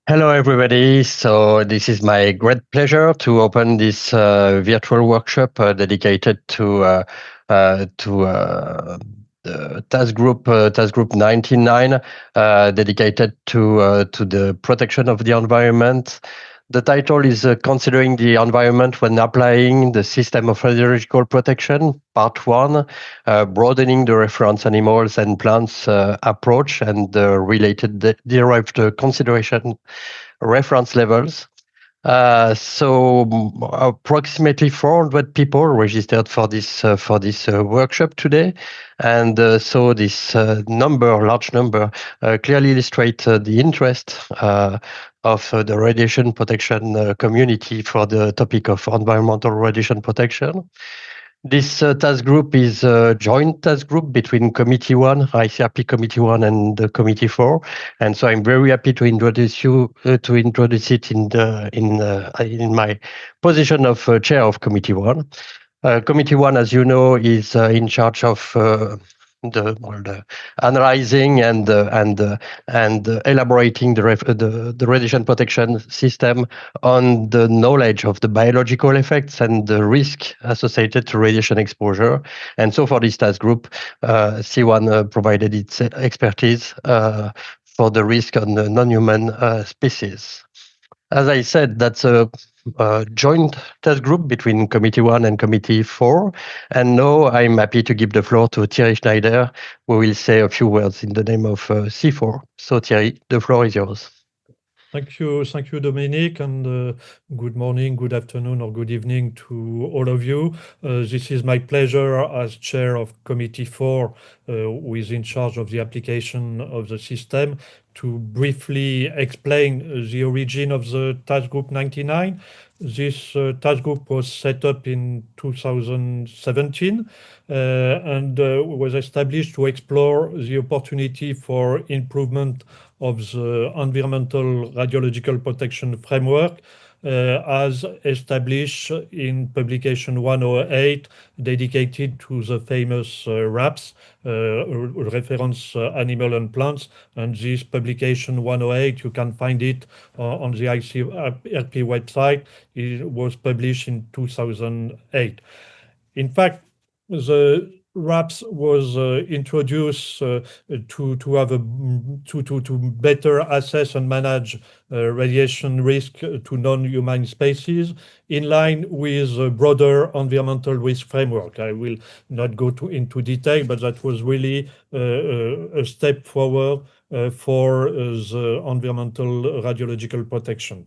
Hello, everybody. So this is my great pleasure to open this virtual workshop dedicated to the task group 99, dedicated to the protection of the environment. The title is Considering the Environment when Applying the System of Radiological Protection, Part 1, Broadening the Reference Animals and Plants Approach and the related derived consideration reference levels. Approximately 400 people registered for this workshop today, and so this large number, clearly illustrates the interest of the radiation protection community for the topic of environmental radiation protection. This task group is a joint task group between Committee 1, ICRP Committee 1, and the Committee 4. And so I'm very happy to introduce it in my position of chair of Committee 1. Committee 1, as you know, is in charge of the analyzing and elaborating the radiation protection system on the knowledge of the biological effects and the risk associated to radiation exposure. And so for this task group, C1 provided its expertise for the risk on the non-human species. As I said, that's a joint task group between Committee 1 and Committee 4. And now I'm happy to give the floor to Thierry Schneider, who will say a few words in the name of C4. So Thierry, the floor is yours. Thank you, Dominique, and good morning, good afternoon, or good evening to all of you. This is my pleasure as chair of Committee 4, who is in charge of the application of the system, to briefly explain the origin of the Task Group 99. This task group was set up in 2017 and was established to explore the opportunity for improvement of the environmental radiological protection framework as established in publication 108, dedicated to the famous RAPS, reference animal and plants. And this publication 108, you can find it on the ICRP website. It was published in 2008. In fact, the RAPS was introduced to better assess and manage radiation risk to non-human species in line with a broader environmental risk framework. I will not go into detail, but that was really a step forward for the environmental radiological protection.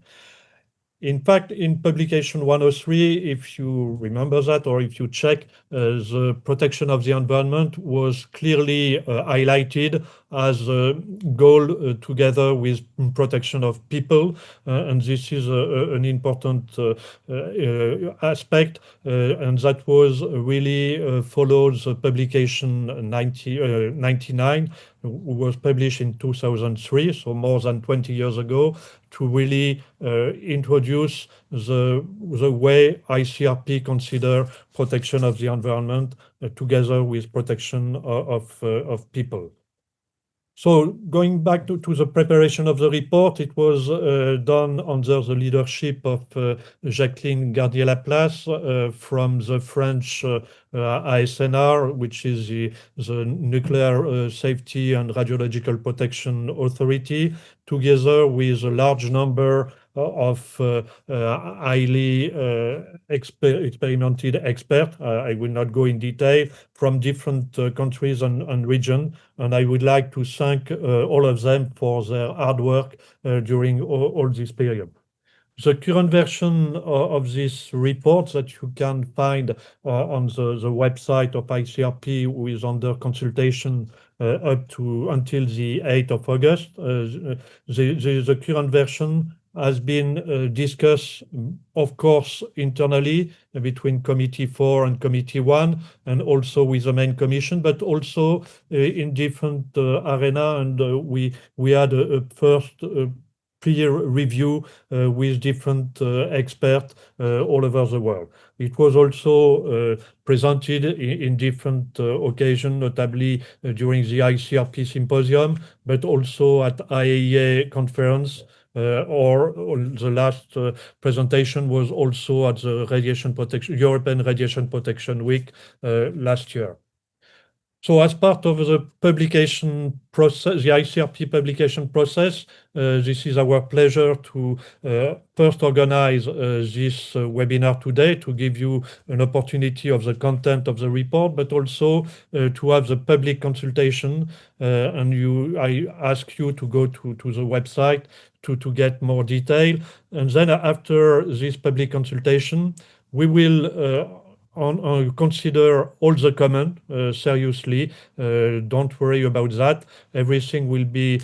In fact, in publication 103, if you remember that, or if you check, the protection of the environment was clearly highlighted as a goal together with protection of people. And this is an important aspect. And that was really followed the publication 99, was published in 2003, so more than 20 years ago, to really introduce the way ICRP consider protection of the environment together with protection of people. So going back to the preparation of the report, it was done under the leadership of Jacqueline Garnier-Laplace from the French ASNR, which is the Nuclear Safety and Radiological Protection Authority, together with a large number of highly experimented experts. I will not go in detail, from different countries and regions. And I would like to thank all of them for their hard work during all this period. The current version of this report that you can find on the website of ICRP, who is under consultation until the 8th of August. The current version has been discussed, of course, internally between Committee 4 and Committee 1, and also with the main commission, but also in different arena. And we had a first peer review with different experts all over the world. It was also presented in different occasions, notably during the ICRP symposium, but also at IAEA conference or the last presentation was also at the European Radiation Protection Week last year. So as part of the publication process, the ICRP publication process, this is our pleasure to first organize this webinar today to give you an opportunity of the content of the report, but also to have the public consultation. And I ask you to go to the website to get more detail. And then after this public consultation, we will consider all the comments seriously. Don't worry about that. Everything will be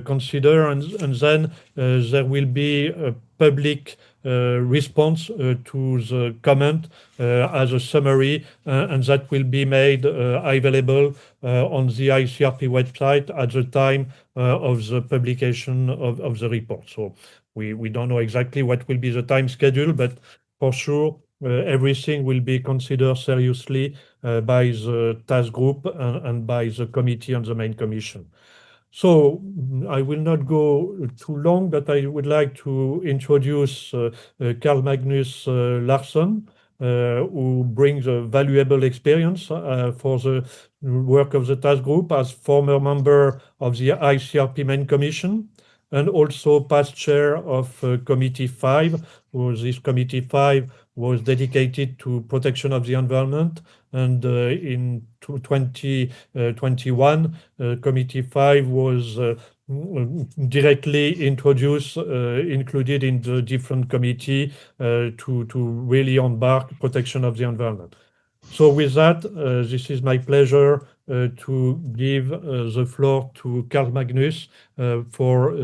considered, and then there will be a public response to the comment as a summary, and that will be made available on the ICRP website at the time of the publication of the report. So we don't know exactly what will be the time schedule, but for sure, everything will be considered seriously by the task group and by the committee and the main commission. So I will not go too long, but I would like to introduce Carl-Magnus Larsson, who brings a valuable experience for the work of the task group as former member of the ICRP main commission, and also past chair of Committee 5, this Committee 5 was dedicated to protection of the environment. And in 2021, Committee 5 was directly included in the different committee to really embark protection of the environment. So with that, this is my pleasure to give the floor to Carl-Magnus for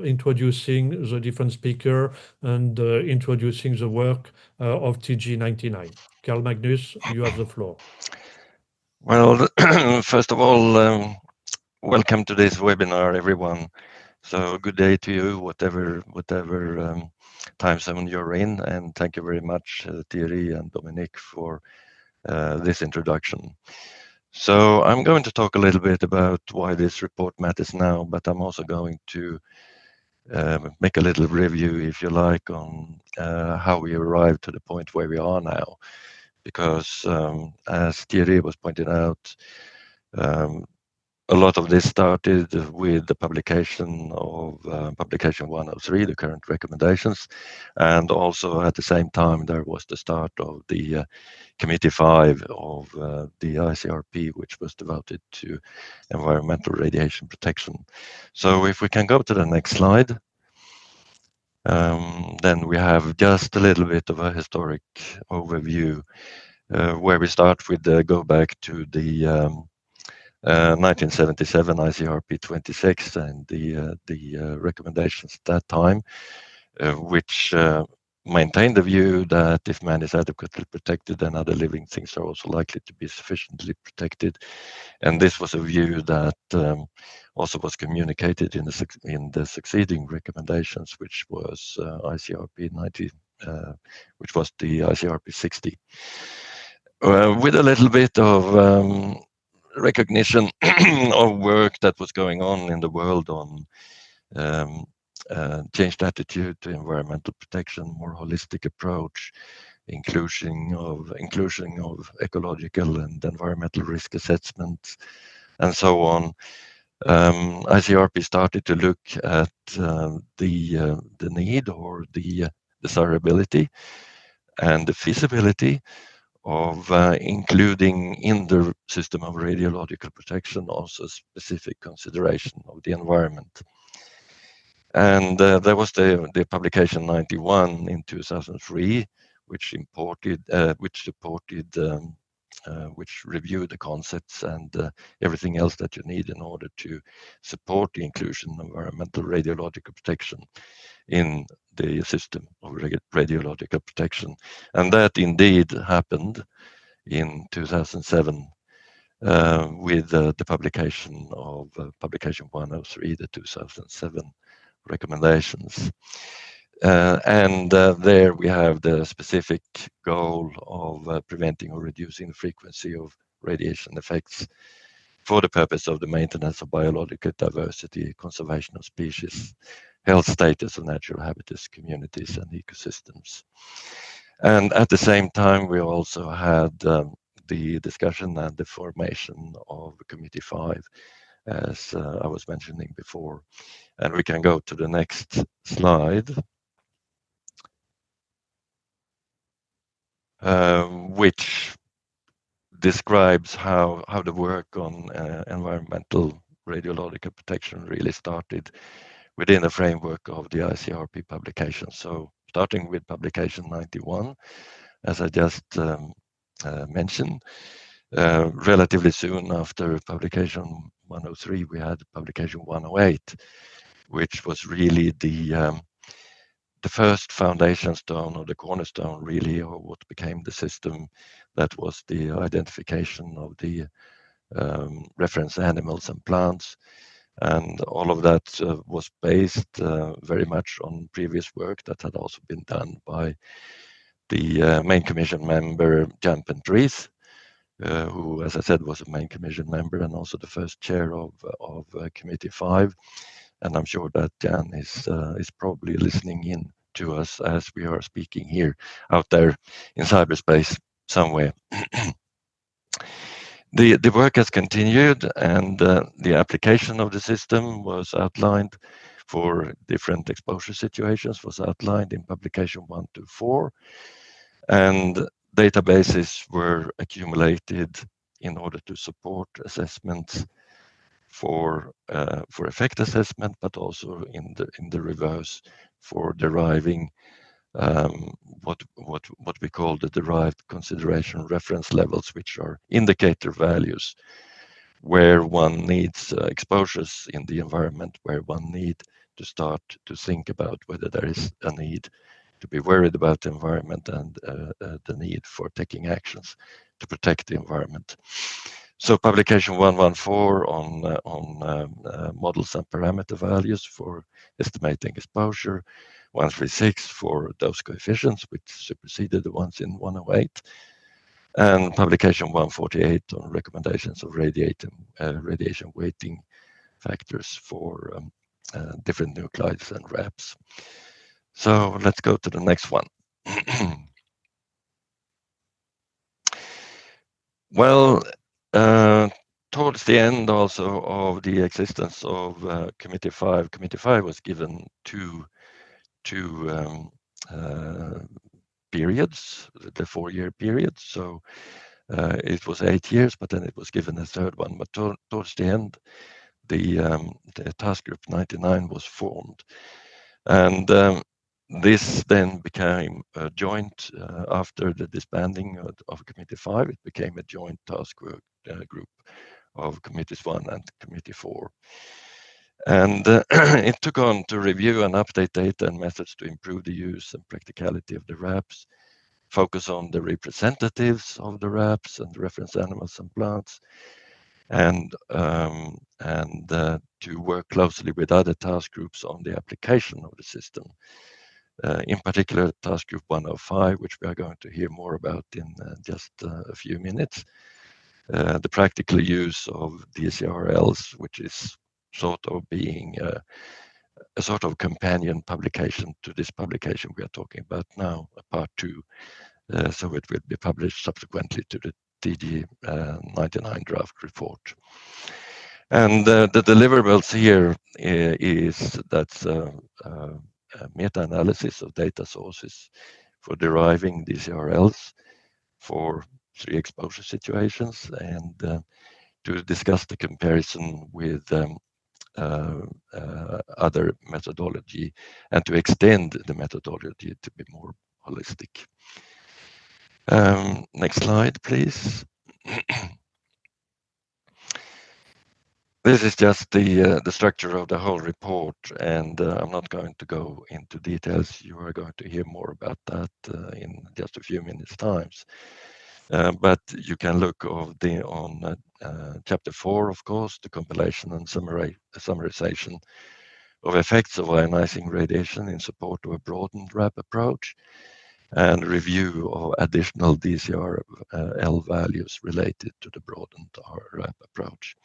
introducing the different speaker and introducing the work of TG99. Carl-Magnus, you have the floor. Well, first of all, welcome to this webinar, everyone. So good day to you, whatever time zone you're in, and thank you very much, Thierry and Dominique, for this introduction. So I'm going to talk a little bit about why this report matters now, but I'm also going to make a little review, if you like, on how we arrived to the point where we are now. Because as Thierry was pointing out, a lot of this started with the publication of publication 103, the current recommendations, and also at the same time there was the start of the Committee 5 of the ICRP, which was devoted to environmental radiation protection. So if we can go to the next slide, then we have just a little bit of a historic overview where we start with the go back to the 1977 ICRP 26 and the recommendations at that time, which maintained the view that if man is adequately protected, then other living things are also likely to be sufficiently protected. And this was a view that also was communicated in the succeeding recommendations, which was ICRP 90, which was the ICRP 60, with a little bit of recognition of work that was going on in the world on changed attitude to environmental protection, more holistic approach, inclusion of ecological and environmental risk assessments, and so on. ICRP started to look at the need or the desirability and the feasibility of including in the system of radiological protection also specific consideration of the environment. And there was the publication 91 in 2003, which reviewed the concepts and everything else that you need in order to support the inclusion of environmental radiological protection in the system of radiological protection. And that indeed happened in 2007 with the publication of publication 103, the 2007 recommendations. There we have the specific goal of preventing or reducing the frequency of radiation effects for the purpose of the maintenance of biological diversity, conservation of species, health status of natural habitats, communities, and ecosystems. And at the same time, we also had the discussion and the formation of Committee 5, as I was mentioning before. And we can go to the next slide, which describes how the work on environmental radiological protection really started within the framework of the ICRP publication. So starting with publication 91, as I just mentioned, relatively soon after publication 103, we had publication 108, which was really the first foundation stone or the cornerstone really of what became the system. That was the identification of the reference animals and plants. And all of that was based very much on previous work that had also been done by the main commission member, Jan Pentries, who, as I said, was a main commission member and also the first chair of Committee 5. And I'm sure that Jan is probably listening in to us as we are speaking here out there in cyberspace somewhere. The work has continued, and the application of the system was outlined for different exposure situations, was outlined in publication 1 to 4, and databases were accumulated in order to support assessments for effect assessment, but also in the reverse for deriving what we call the derived consideration reference levels, which are indicator values where one needs exposures in the environment, where one need to start to think about whether there is a need to be worried about the environment and the need for taking actions to protect the environment. So publication 114 on models and parameter values for estimating exposure, 136 for dose coefficients, which superseded the ones in 108, and publication 148 on recommendations of radiation weighting factors for different nuclides and RAPs. So let's go to the next one. Well, towards the end also of the existence of Committee 5, Committee 5 was given two periods, the 4-year period. So it was 8 years, but then it was given a third one. But towards the end, the task group 99 was formed. And this then became a joint, after the disbanding of Committee 5, it became a joint task group of Committees 1 and Committee 4. And it took on to review and update data and methods to improve the use and practicality of the RAPs, focus on the representatives of the RAPs and the reference animals and plants, and to work closely with other task groups on the application of the system. In particular, task group 105, which we are going to hear more about in just a few minutes, the practical use of DCRLs, which is sort of being a sort of companion publication to this publication we are talking about now, part 2. So it will be published subsequently to the TG99 draft report. And the deliverables here is that's meta-analysis of data sources for deriving DCRLs for 3 exposure situations, and to discuss the comparison with other methodology and to extend the methodology to be more holistic. Next slide, please. This is just the structure of the whole report, and I'm not going to go into details. You are going to hear more about that in just a few minutes' times. But you can look on chapter 4, of course, the compilation and summarization of effects of ionizing radiation in support of a broadened RAP approach, and review of additional DCRL values related to the broadened RAP approach.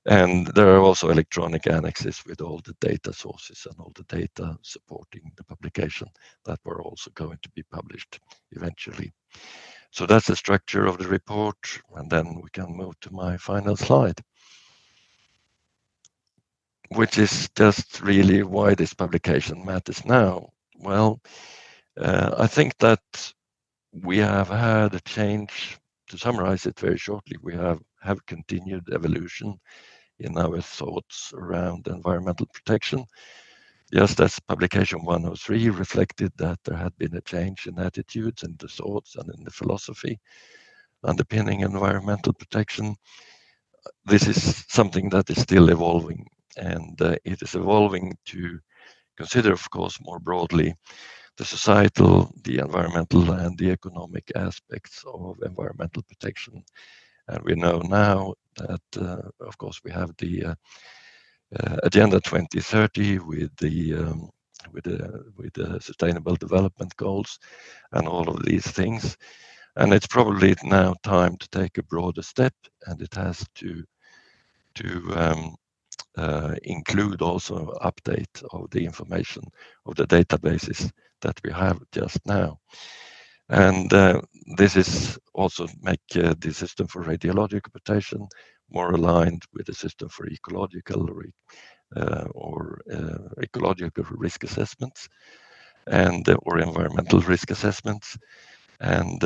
And there are also electronic annexes with all the data sources and all the data supporting the publication that were also going to be published eventually. So that's the structure of the report, and then we can move to my final slide, which is just really why this publication matters now. Well, I think that we have had a change. To summarize it very shortly, we have continued evolution in our thoughts around environmental protection, just as publication 103 reflected that there had been a change in attitudes and the thoughts and in the philosophy underpinning environmental protection. This is something that is still evolving, and it is evolving to consider, of course, more broadly the societal, the environmental, and the economic aspects of environmental protection. And we know now that, of course, we have the Agenda 2030 with the Sustainable Development Goals and all of these things. And it's probably now time to take a broader step, and it has to include also update of the information of the databases that we have just now. And this is also make the system for radiological protection more aligned with the system for ecological or ecological risk assessments and or environmental risk assessments. And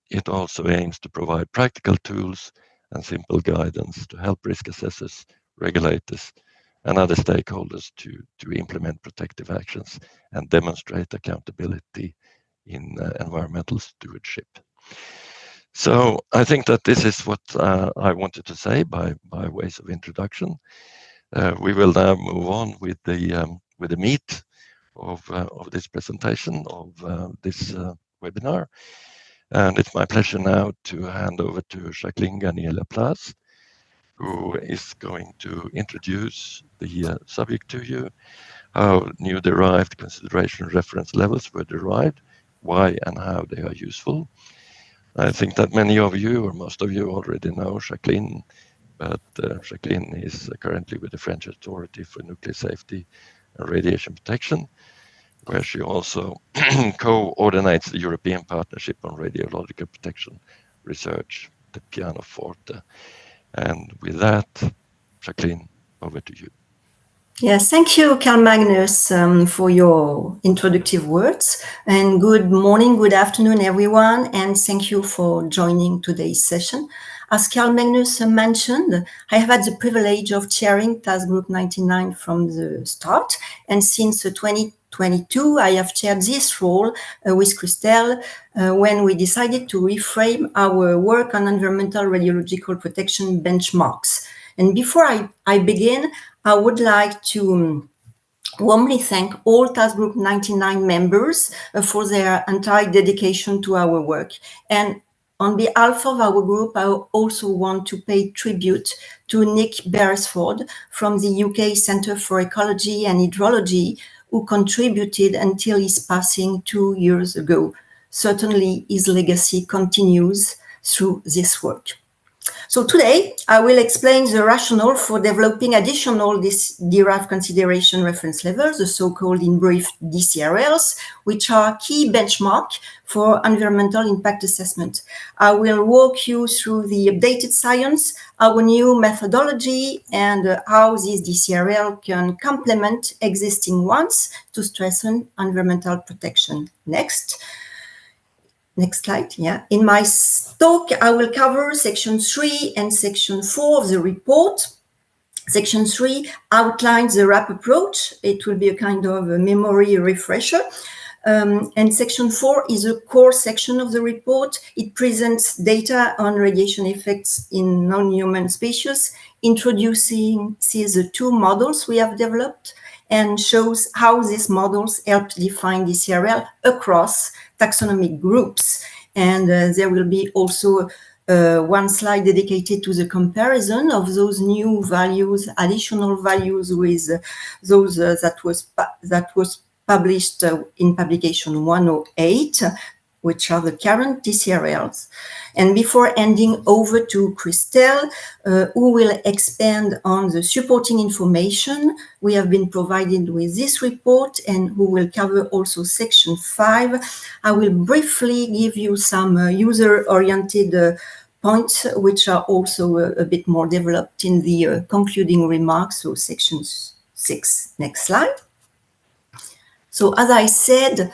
it also aims to provide practical tools and simple guidance to help risk assessors, regulators, and other stakeholders to implement protective actions and demonstrate accountability in environmental stewardship. So I think that this is what I wanted to say by ways of introduction. We will now move on with the meat of this presentation, of this webinar. And it's my pleasure now to hand over to Jacqueline Garnier-Laplace, who is going to introduce the subject to you, how new derived consideration reference levels were derived, why and how they are useful. I think that many of you, or most of you, already know Jacqueline, but Jacqueline is currently with the French Authority for Nuclear Safety and Radiation Protection, where she also coordinates the European Partnership on Radiological Protection Research, the Pianoforte. And with that, Jacqueline, over to you. Yes, thank you, Carl-Magnus, for your introductive words. And good morning, good afternoon, everyone. And thank you for joining today's session. As Carl-Magnus mentioned, I have had the privilege of chairing Task Group 99 from the start. And since 2022, I have chaired this role with Christelle when we decided to reframe our work on environmental radiological protection benchmarks. And before I begin, I would like to warmly thank all Task Group 99 members for their entire dedication to our work. And on behalf of our group, I also want to pay tribute to Nick Beresford from the UK Centre for Ecology and Hydrology, who contributed until his passing 2 years ago. Certainly, his legacy continues through this work. So today, I will explain the rationale for developing additional derived consideration reference levels, the so-called in brief DCRLs, which are key benchmark for environmental impact assessment. I will walk you through the updated science, our new methodology, and how this DCRL can complement existing ones to strengthen environmental protection. Next slide, yeah. In my talk, I will cover section 3 and section 4 of the report. Section 3 outlines the RAP approach. It will be a kind of a memory refresher. And section 4 is a core section of the report. It presents data on radiation effects in non-human species, introducing the two models we have developed, and shows how these models help define DCRL across taxonomic groups. And there will be also one slide dedicated to the comparison of those new values, additional values, with those that was published in publication 108. which are the current DCRLs. And before handing over to Christelle, who will expand on the supporting information we have been provided with this report and who will cover also section 5, I will briefly give you some user-oriented points, which are also a bit more developed in the concluding remarks, so section 6. Next slide. So as I said,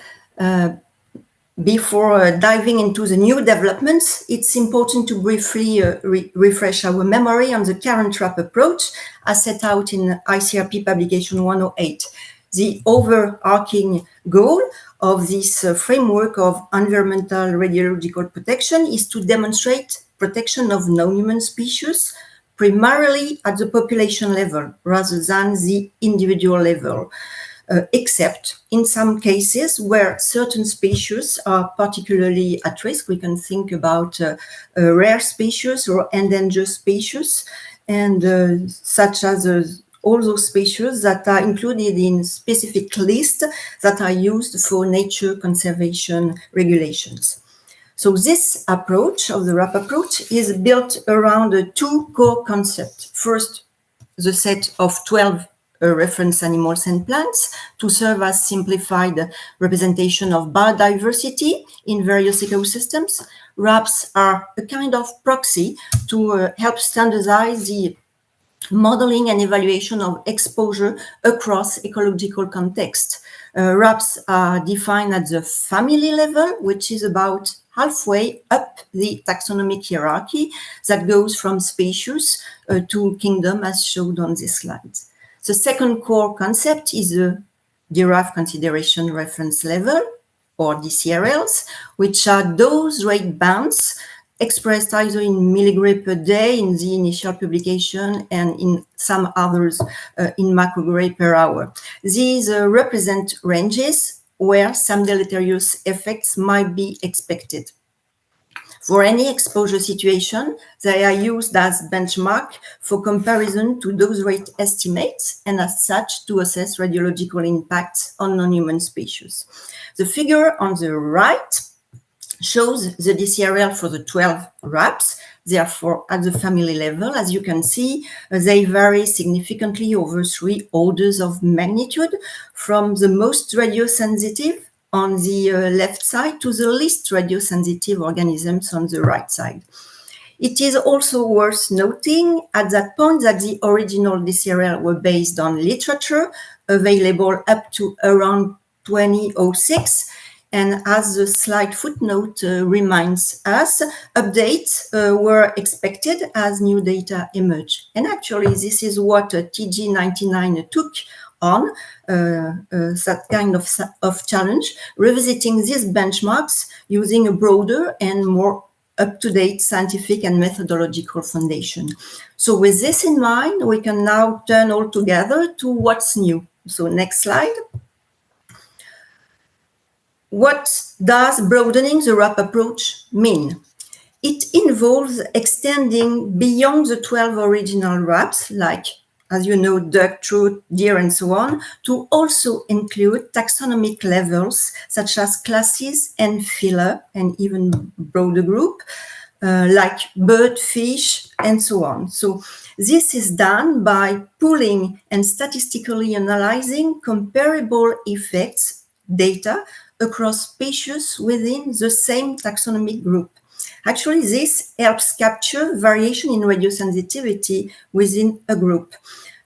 before diving into the new developments, it's important to briefly refresh our memory on the current RAP approach as set out in ICRP publication 108. The overarching goal of this framework of environmental radiological protection is to demonstrate protection of non-human species primarily at the population level rather than the individual level. Except in some cases where certain species are particularly at risk. We can think about rare species or endangered species, and such as all those species that are included in specific lists that are used for nature conservation regulations. So this approach of the RAP approach is built around two core concepts. First, the set of 12 reference animals and plants to serve as simplified representation of biodiversity in various ecosystems. RAPs are a kind of proxy to help standardize the modeling and evaluation of exposure across ecological context. RAPs are defined at the family level, which is about halfway up the taxonomic hierarchy that goes from species to kingdom, as shown on this slide. The second core concept is the derived consideration reference level, or DCRLs, which are dose rate bands expressed either in milligray per day in the initial publication and in some others in microgray per hour. These represent ranges where some deleterious effects might be expected. For any exposure situation, they are used as benchmark for comparison to dose rate estimates and as such to assess radiological impacts on non-human species. The figure on the right shows the DCRL for the 12 RAPs. Therefore, at the family level, as you can see, they vary significantly over 3 orders of magnitude, from the most radiosensitive on the left side to the least radiosensitive organisms on the right side. It is also worth noting at that point that the original DCRL were based on literature available up to around 2006. And as the slide footnote reminds us, updates were expected as new data emerged. And actually, this is what TG99 took on, that kind of challenge, revisiting these benchmarks using a broader and more up-to-date scientific and methodological foundation. So with this in mind, we can now turn all together to what's new. So next slide. What does broadening the RAP approach mean? It involves extending beyond the 12 original RAPs, like, as you know, duck, trout, deer, and so on, to also include taxonomic levels, such as classes and phyla, and even broader group, like bird, fish, and so on. So this is done by pooling and statistically analyzing comparable effects data across species within the same taxonomic group. Actually, this helps capture variation in radiosensitivity within a group.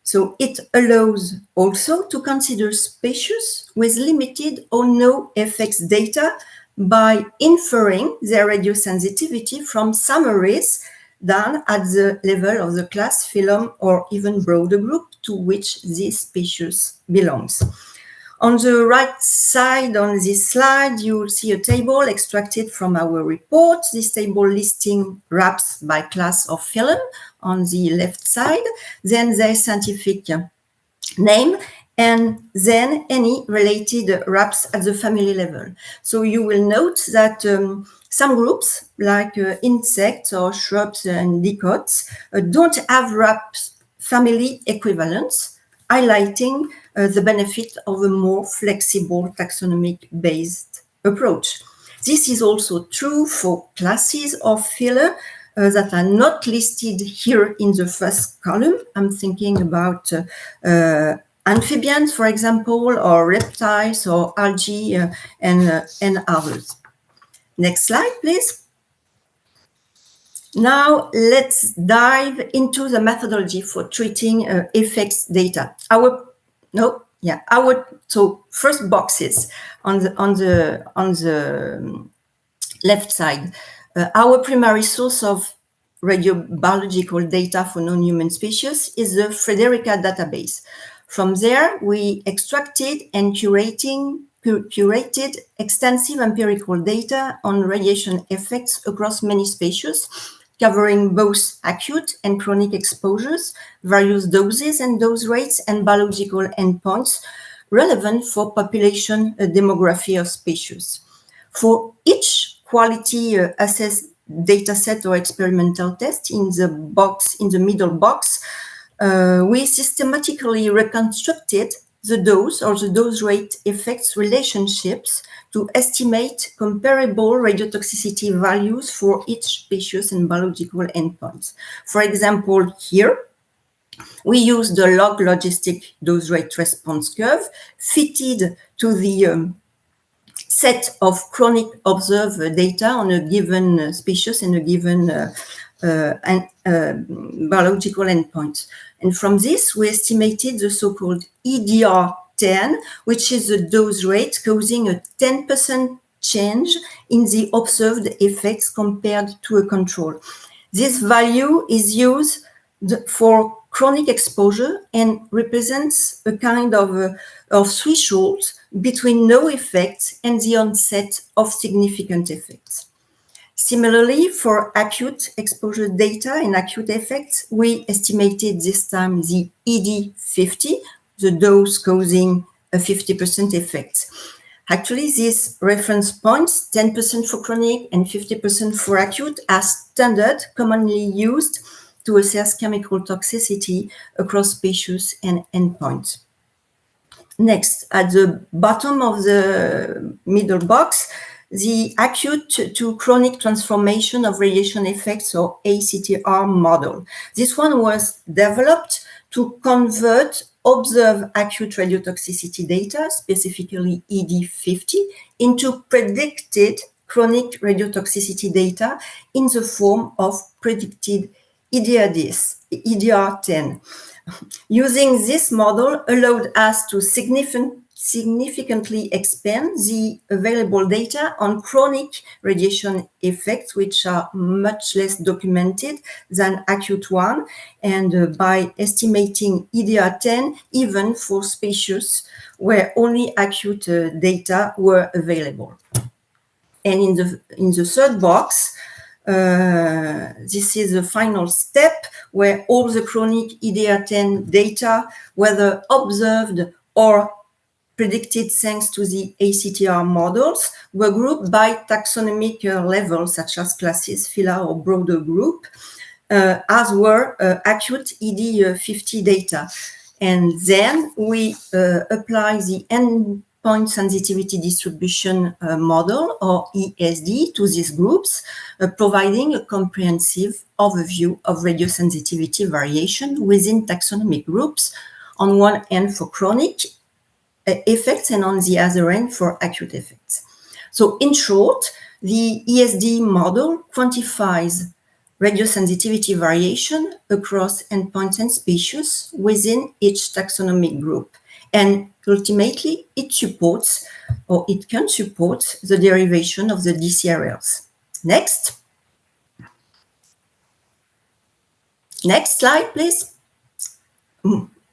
So it allows also to consider species with limited or no effects data by inferring their radiosensitivity from summaries done at the level of the class, phylum, or even broader group to which this species belongs. On the right side on this slide, you will see a table extracted from our report. This table listing RAPs by class of phylum on the left side, then their scientific name, and then any related RAPs at the family level. So you will note that some groups, like insects or shrubs and dicots, don't have RAPs family equivalents, highlighting the benefit of a more flexible taxonomic-based approach. This is also true for classes of filler that are not listed here in the first column. I'm thinking about amphibians, for example, or reptiles, or algae, and others. Next slide, please. Now let's dive into the methodology for treating effects data. So first boxes on the left side. Our primary source of radiobiological data for non-human species is the Frederica database. From there, we extracted and curated extensive empirical data on radiation effects across many species, covering both acute and chronic exposures, various doses and dose rates, and biological endpoints relevant for population demography of species. For each quality assessed dataset or experimental test in the middle box, we systematically reconstructed the dose or the dose rate effects relationships to estimate comparable radiotoxicity values for each species and biological endpoints. For example, here, we use the log logistic dose rate response curve fitted to the set of chronic observed data on a given species and a given biological endpoint. And from this, we estimated the so-called EDR10, which is the dose rate causing a 10% change in the observed effects compared to a control. This value is used for chronic exposure and represents a kind of threshold between no effects and the onset of significant effects. Similarly, for acute exposure data and acute effects, we estimated this time the ED50, the dose causing a 50% effect. Actually, these reference points, 10% for chronic and 50% for acute, are standard, commonly used to assess chemical toxicity across species and endpoints. Next, at the bottom of the middle box, the acute to chronic transformation of radiation effects, or ACTR model. This one was developed to convert observed acute radiotoxicity data, specifically ED50, into predicted chronic radiotoxicity data in the form of predicted EDR10. Using this model allowed us to significantly expand the available data on chronic radiation effects, which are much less documented than acute one, and by estimating EDR10 even for species where only acute data were available. And in the third box, this is the final step where all the chronic EDR10 data, whether observed or predicted thanks to the ACTR models, were grouped by taxonomic levels, such as classes, phyla, or broader group, as were acute ED50 data. And then we apply the endpoint sensitivity distribution model, or ESD, to these groups, providing a comprehensive overview of radiosensitivity variation within taxonomic groups, on one end for chronic effects and on the other end for acute effects. So in short, the ESD model quantifies radiosensitivity variation across endpoints and species within each taxonomic group. And ultimately, it supports, or it can support, the derivation of the DCRLs. Next. Next slide, please.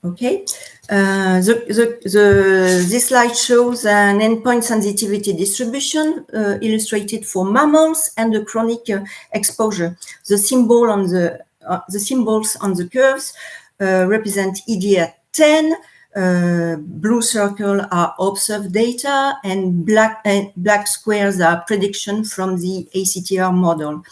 Okay. This slide shows an endpoint sensitivity distribution illustrated for mammals and the chronic exposure. The symbols on the curves represent EDR10. Blue circles are observed data, and black squares are prediction from the ACTR model.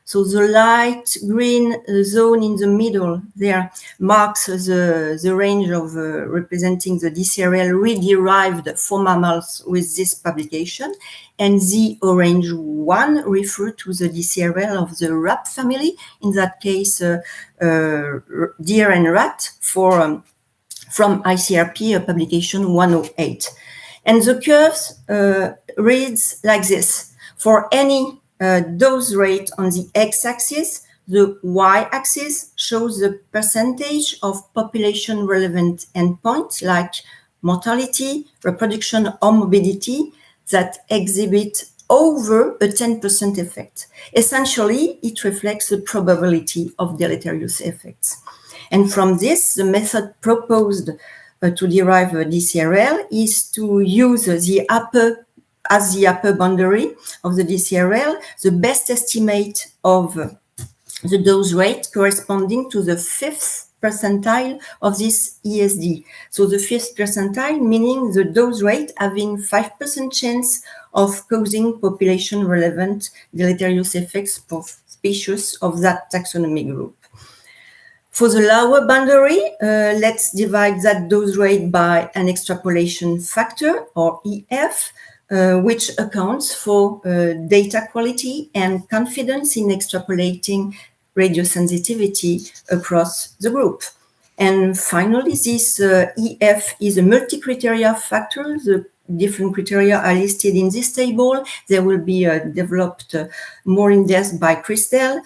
So the light green zone in the middle there marks the range of representing the DCRL re-derived for mammals with this publication. And the orange one refers to the DCRL of the rat family, in that case deer and rat, from ICRP publication 108. And the curves reads like this. For any dose rate on the x-axis, the y-axis shows the percentage of population-relevant endpoints like mortality, reproduction, or morbidity that exhibit over a 10% effect. Essentially, it reflects the probability of deleterious effects. And from this, the method proposed to derive a DCRL is to use the upper boundary of the DCRL, the best estimate of the dose rate corresponding to the 5th percentile of this ESD. So the 5th percentile meaning the dose rate having 5% chance of causing population-relevant deleterious effects for species of that taxonomy group. For the lower boundary, let's divide that dose rate by an extrapolation factor, or EF, which accounts for data quality and confidence in extrapolating radiosensitivity across the group. And finally, this EF is a multi-criteria factor. The different criteria are listed in this table. They will be developed more in depth by Christelle.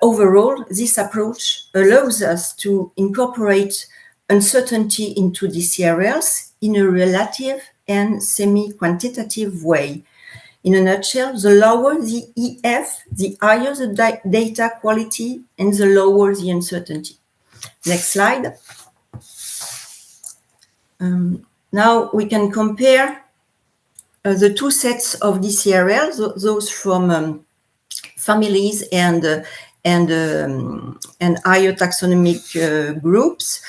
Overall, this approach allows us to incorporate uncertainty into DCRLs in a relative and semi-quantitative way. In a nutshell, the lower the EF, the higher the data quality and the lower the uncertainty. Next slide. Now we can compare the two sets of DCRLs, those from families and higher taxonomic groups.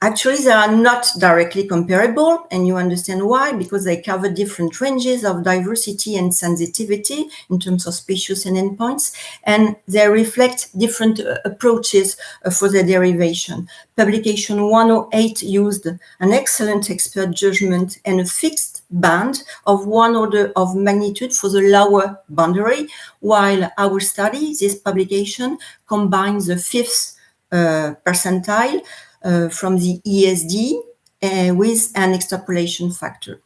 Actually, they are not directly comparable, and you understand why, because they cover different ranges of diversity and sensitivity in terms of species and endpoints, and they reflect different approaches for their derivation. Publication 108 used an excellent expert judgment and a fixed band of 1 order of magnitude for the lower boundary, while our study, this publication, combines the 5th percentile from the ESD with an extrapolation factor.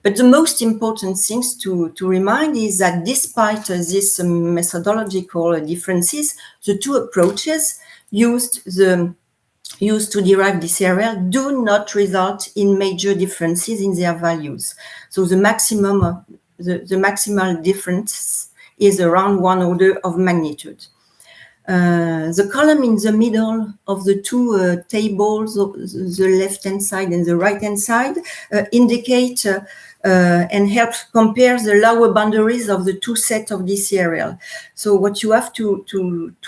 But the most important things to remind is that despite these methodological differences, the two approaches used to derive DCRL do not result in major differences in their values. So the maximal difference is around 1 order of magnitude. The column in the middle of the two tables, the left-hand side and the right-hand side, indicate and help compare the lower boundaries of the two sets of DCRL. So what you have to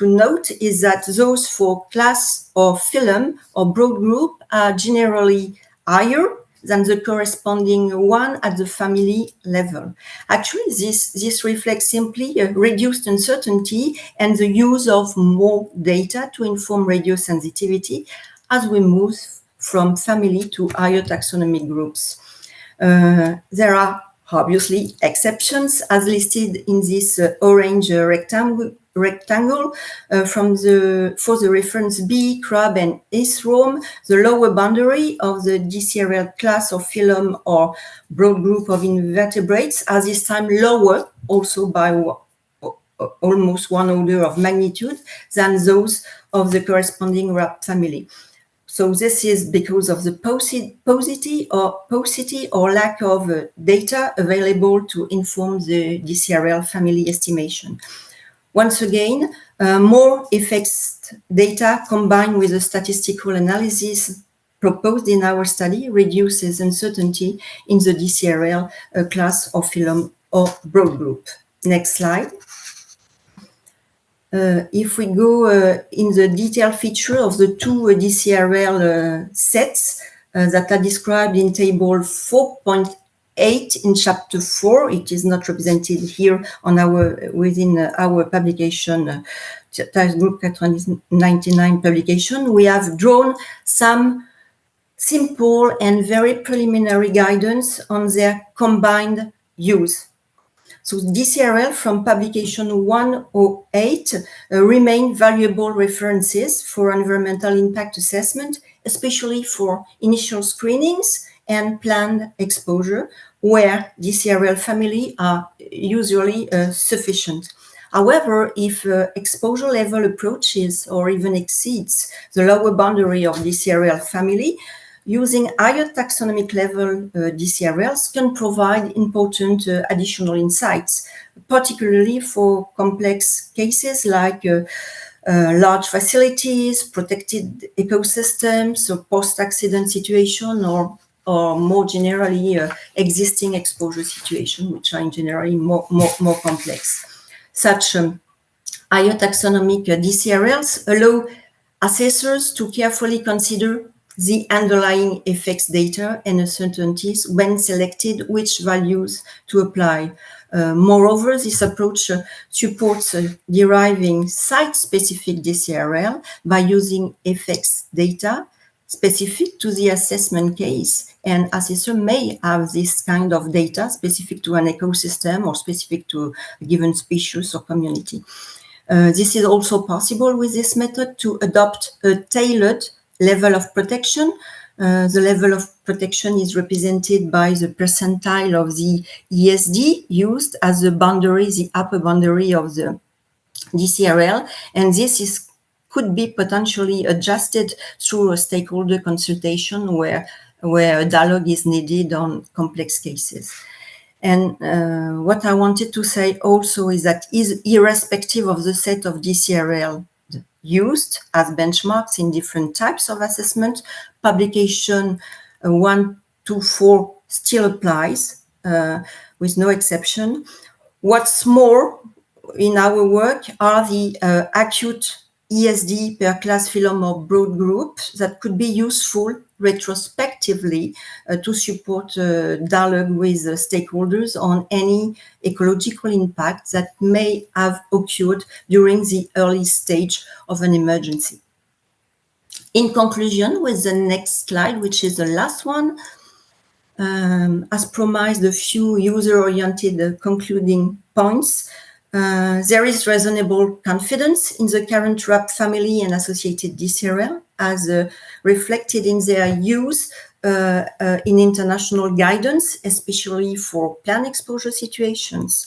note is that those for class or phylum or broad group are generally higher than the corresponding one at the family level. Actually, this reflects simply a reduced uncertainty and the use of more data to inform radiosensitivity as we move from family to higher taxonomic groups. There are obviously exceptions as listed in this orange rectangle for the reference B, crab, and Rome, the lower boundary of the DCRL class of phylum or broad group of invertebrates are this time lower, also by almost 1 order of magnitude, than those of the corresponding rat family. So this is because of the paucity or lack of data available to inform the DCRL family estimation. Once again, more effects data combined with the statistical analysis proposed in our study reduces uncertainty in the DCRL class of phylum or broad group. Next slide. If we go in the detailed feature of the two DCRL sets that are described in table 4.8 8 in chapter 4. It is not represented here on within our publication, Group 99 publication. We have drawn some simple and very preliminary guidance on their combined use. So DCRL from publication 108 remain valuable references for environmental impact assessment, especially for initial screenings and planned exposure, where DCRL family are usually sufficient. However, if exposure level approaches or even exceeds the lower boundary of DCRL family, using higher taxonomic level DCRLs can provide important additional insights, particularly for complex cases like large facilities, protected ecosystems, or post-accident situation, or more generally existing exposure situation, which are generally more complex. Such higher taxonomic DCRLs allow assessors to carefully consider the underlying effects data and uncertainties when selected which values to apply. Moreover, this approach supports deriving site-specific DCRL by using effects data specific to the assessment case, and assessor may have this kind of data specific to an ecosystem or specific to a given species or community. This is also possible with this method to adopt a tailored level of protection. The level of protection is represented by the percentile of the ESD used as the boundary, the upper boundary of the DCRL, and this could be potentially adjusted through a stakeholder consultation where a dialogue is needed on complex cases. And what I wanted to say also is that irrespective of the set of DCRL used as benchmarks in different types of assessment, publication 1 to 4 still applies with no exception. What's more, in our work are the acute ESD per class phylum or broad group that could be useful retrospectively to support dialogue with stakeholders on any ecological impact that may have occurred during the early stage of an emergency. In conclusion, with the next slide, which is the last one, as promised, a few user-oriented concluding points. There is reasonable confidence in the current RAP family and associated DCRL as reflected in their use in international guidance, especially for planned exposure situations.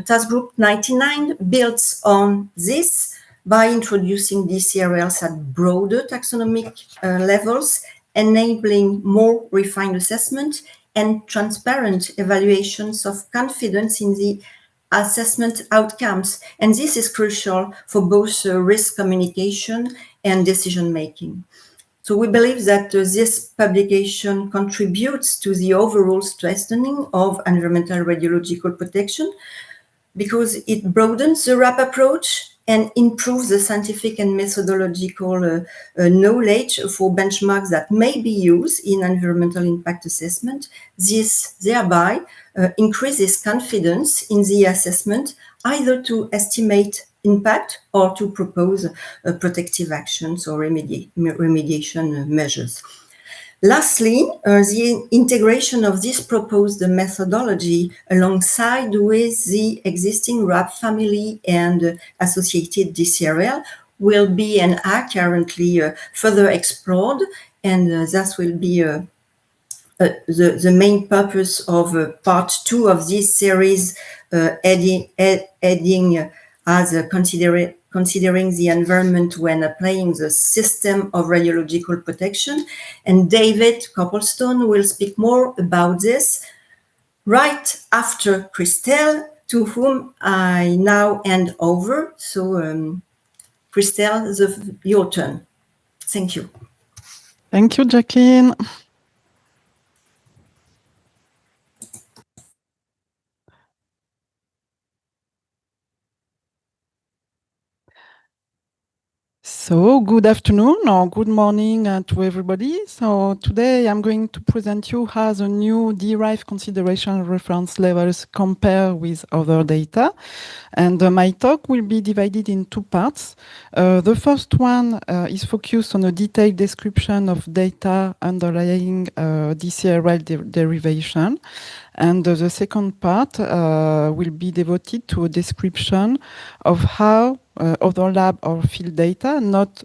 Task Group 99 builds on this by introducing DCRLs at broader taxonomic levels, enabling more refined assessment and transparent evaluations of confidence in the assessment outcomes. And this is crucial for both risk communication and decision making. So we believe that this publication contributes to the overall strengthening of environmental radiological protection because it broadens the RAP approach and improves the scientific and methodological knowledge for benchmarks that may be used in environmental impact assessment. This thereby increases confidence in the assessment, either to estimate impact or to propose protective actions or remediation measures. Lastly, the integration of this proposed methodology alongside with the existing RAP family and associated DCRL will be and are currently further explored, and that will be the main purpose of part 2 of this series, adding as considering the environment when applying the system of radiological protection. And David Copplestone will speak more about this right after Christelle, to whom I now hand over. So Christelle, your turn. Thank you. Thank you, Jacqueline. So good afternoon or good morning to everybody. So today I'm going to present you how the new derived consideration reference levels compare with other data. And my talk will be divided in two parts. The first one is focused on a detailed description of data underlying DCRL derivation. And the second part will be devoted to a description of how other lab or field data not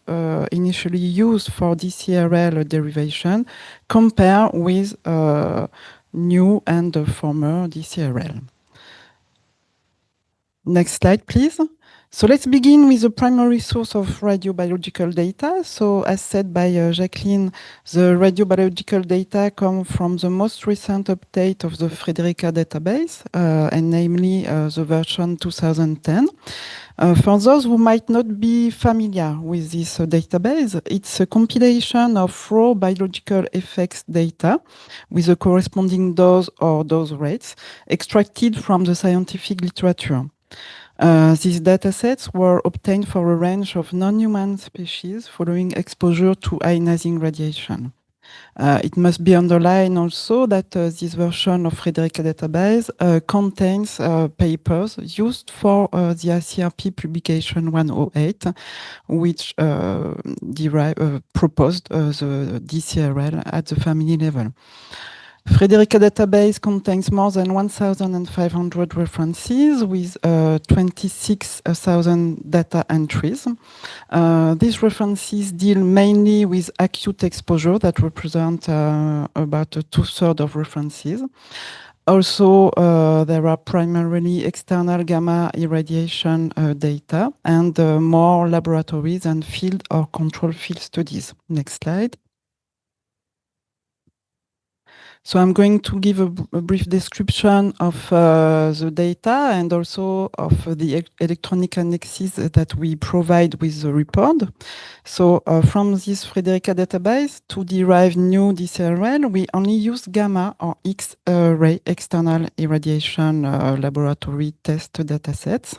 initially used for DCRL derivation compare with new and former DCRL. Next slide, please. So let's begin with the primary source of radiobiological data. So as said by Jacqueline, the radiobiological data come from the most recent update of the Frederica database, and namely the version 2010. For those who might not be familiar with this database, it's a compilation of raw biological effects data with a corresponding dose or dose rates extracted from the scientific literature. These datasets were obtained for a range of non-human species following exposure to ionizing radiation. It must be underlined also that this version of Frederica database contains papers used for the ICRP publication 108, which proposed the DCRL at the family level. Frederica database contains more than 1,500 references with 26,000 data entries. These references deal mainly with acute exposure that represent about 2/3 of references. Also, there are primarily external gamma irradiation data and more laboratories and field or control field studies. Next slide. So I'm going to give a brief description of the data and also of the electronic annexes that we provide with the report. So from this Frederica database to derive new DCRL, we only use gamma or X-ray external irradiation laboratory test datasets.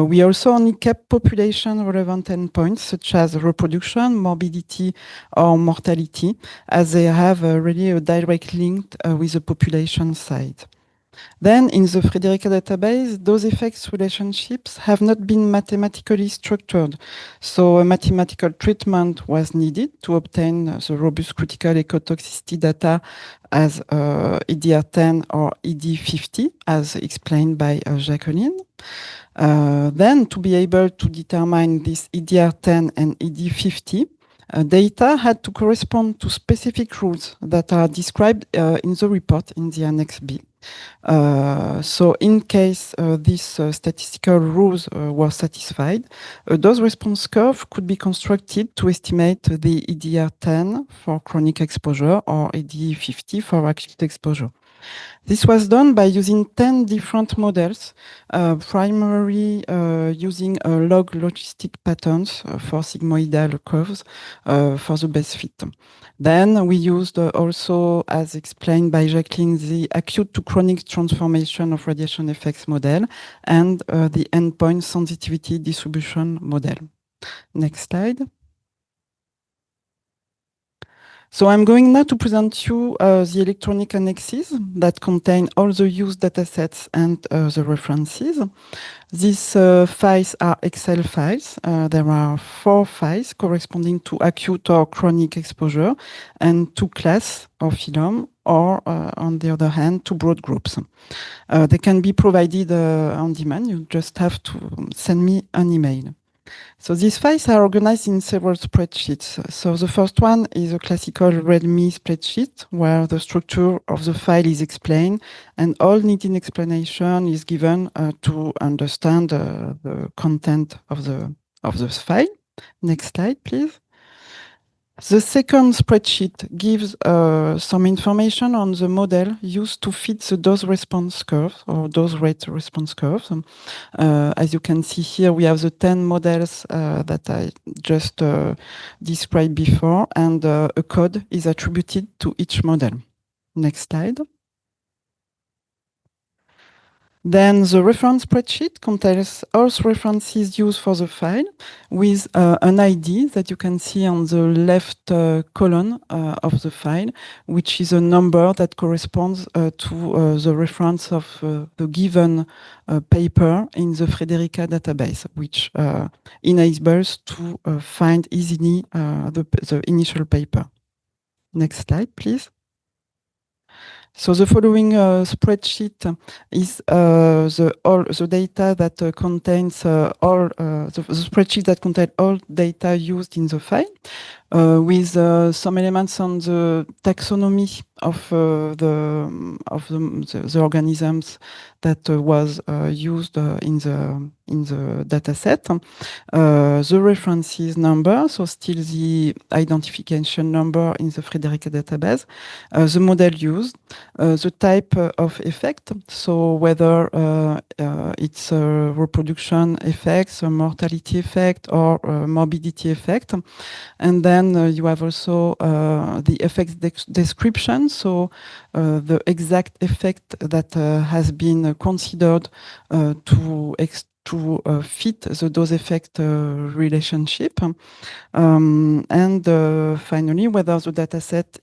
We also only kept population relevant endpoints such as reproduction, morbidity, or mortality, as they have really a direct link with the population side. Then in the Frederica database, those effects relationships have not been mathematically structured. So a mathematical treatment was needed to obtain the robust critical ecotoxicity data as EDR10 or ED50, as explained by Jacqueline. Then to be able to determine this EDR10 and ED50, data had to correspond to specific rules that are described in the report in the Annex B. So in case these statistical rules were satisfied, a dose response curve could be constructed to estimate the EDR10 for chronic exposure or ED50 for acute exposure. This was done by using 10 different models, primarily using log logistic patterns for sigmoidal curves for the best fit. Then we used also, as explained by Jacqueline, the acute to chronic transformation of radiation effects model and the endpoint sensitivity distribution model. Next slide. So I'm going now to present you the electronic annexes that contain all the used datasets and the references. These files are Excel files. There are 4 files corresponding to acute or chronic exposure and 2 class or phylum, or on the other hand, 2 broad groups. They can be provided on demand. You just have to send me an email. So these files are organized in several spreadsheets. So the first one is a classical README spreadsheet where the structure of the file is explained and all needed explanation is given to understand the content of the file. Next slide, please. The second spreadsheet gives some information on the model used to fit the dose response curve or dose rate response curves. As you can see here, we have the 10 models that I just described before, and a code is attributed to each model. Next slide. Then the reference spreadsheet contains all references used for the file with an ID that you can see on the left column of the file, which is a number that corresponds to the reference of the given paper in the Frederica database, which enables to find easily the initial paper. Next slide, please. So the following spreadsheet is the data that contains all the spreadsheet that contains all data used in the file, with some elements on the taxonomy of the organisms that was used in the data set, the references number, so still the identification number in the Frederica database, the model used, the type of effect, so whether it's a reproduction effect, a mortality effect, or a morbidity effect. And then you have also the effect description, so the exact effect that has been considered to fit the dose-effect relationship. And finally, whether the dataset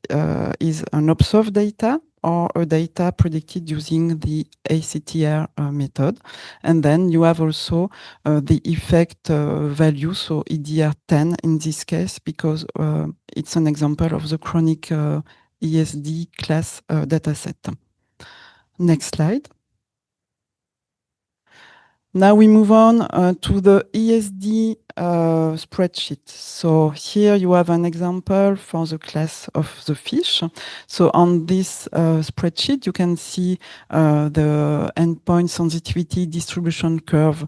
is an observed data or a data predicted using the ACTR method. And then you have also the effect value, so EDR10 in this case, because it's an example of the chronic ESD class dataset. Next slide. Now we move on to the ESD spreadsheet. So here you have an example for the class of the fish. So on this spreadsheet, you can see the endpoint sensitivity distribution curve,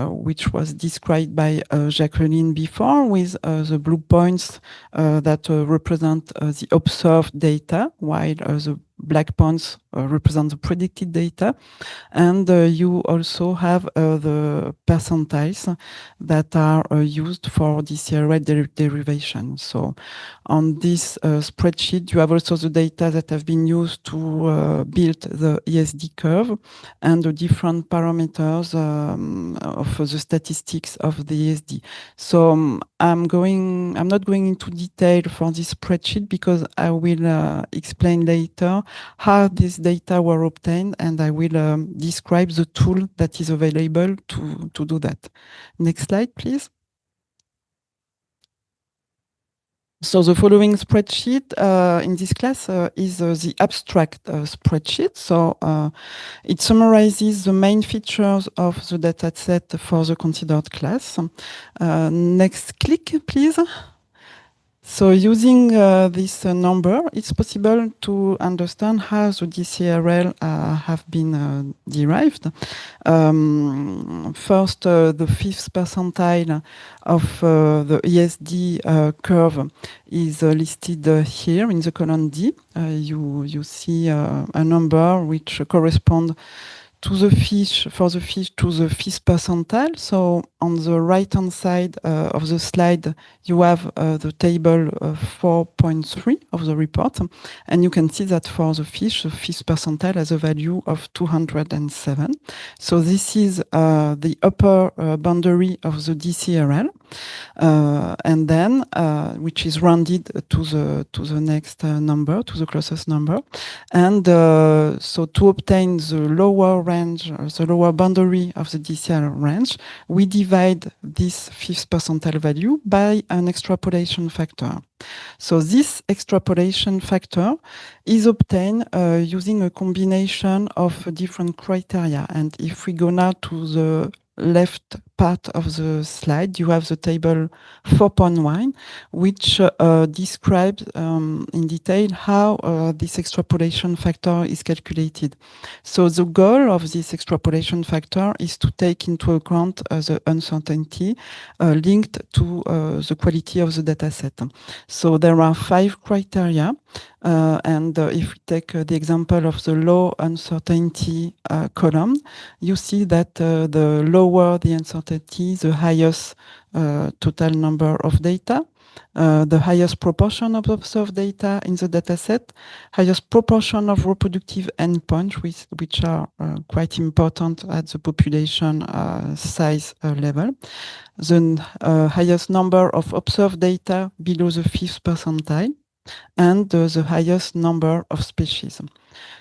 which was described by Jacqueline before, with the blue points that represent the observed data, while the black points represent the predicted data. And you also have the percentiles that are used for DCRL derivation. So on this spreadsheet, you have also the data that have been used to build the ESD curve and the different parameters of the statistics of the ESD. So I'm not going into detail for this spreadsheet because I will explain later how these data were obtained, and I will describe the tool that is available to do that. Next slide, please. So the following spreadsheet in this class is the abstract spreadsheet. So it summarizes the main features of the dataset for the considered class. Next click, please. So using this number, it's possible to understand how the DCRL have been derived. First, the fifth percentile of the ESD curve is listed here in the column D. You see a number which corresponds to the fish, for the fish, to the fifth percentile. So on the right-hand side of the slide, you have the table 4.3 of the report. And you can see that for the fish, the fifth percentile has a value of 207. So this is the upper boundary of the DCRL. And then, which is rounded to the next number, to the closest number. And so to obtain the lower range, the lower boundary of the DCRL range, we divide this fifth percentile value by an extrapolation factor. So this extrapolation factor is obtained using a combination of different criteria. And if we go now to the left part of the slide, you have the table 4.1, which describes in detail how this extrapolation factor is calculated. So the goal of this extrapolation factor is to take into account the uncertainty linked to the quality of the dataset. So there are 5 criteria. And if we take the example of the low uncertainty column, you see that the lower the uncertainty, the highest total number of data. the highest proportion of observed data in the dataset, highest proportion of reproductive endpoints, which are quite important at the population size level, the highest number of observed data below the 5th percentile, and the highest number of species.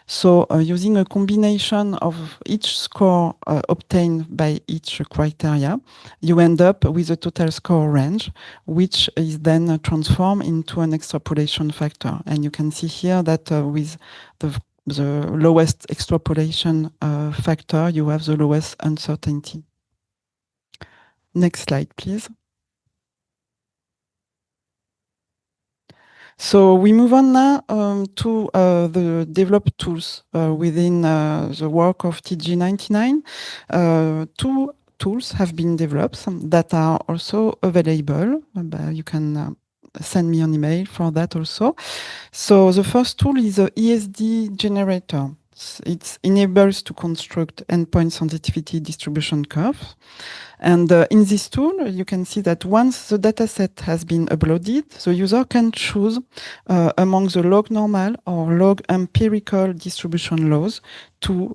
So using a combination of each score obtained by each criteria, you end up with a total score range, which is then transformed into an extrapolation factor. And you can see here that with the lowest extrapolation factor, you have the lowest uncertainty. Next slide, please. So we move on now to the developed tools within the work of TG99. Two tools have been developed that are also available. You can send me an email for that also. So the first tool is a ESD generator. It enables to construct endpoint sensitivity distribution curves. And in this tool, you can see that once the dataset has been uploaded, the user can choose among the log normal or log empirical distribution laws to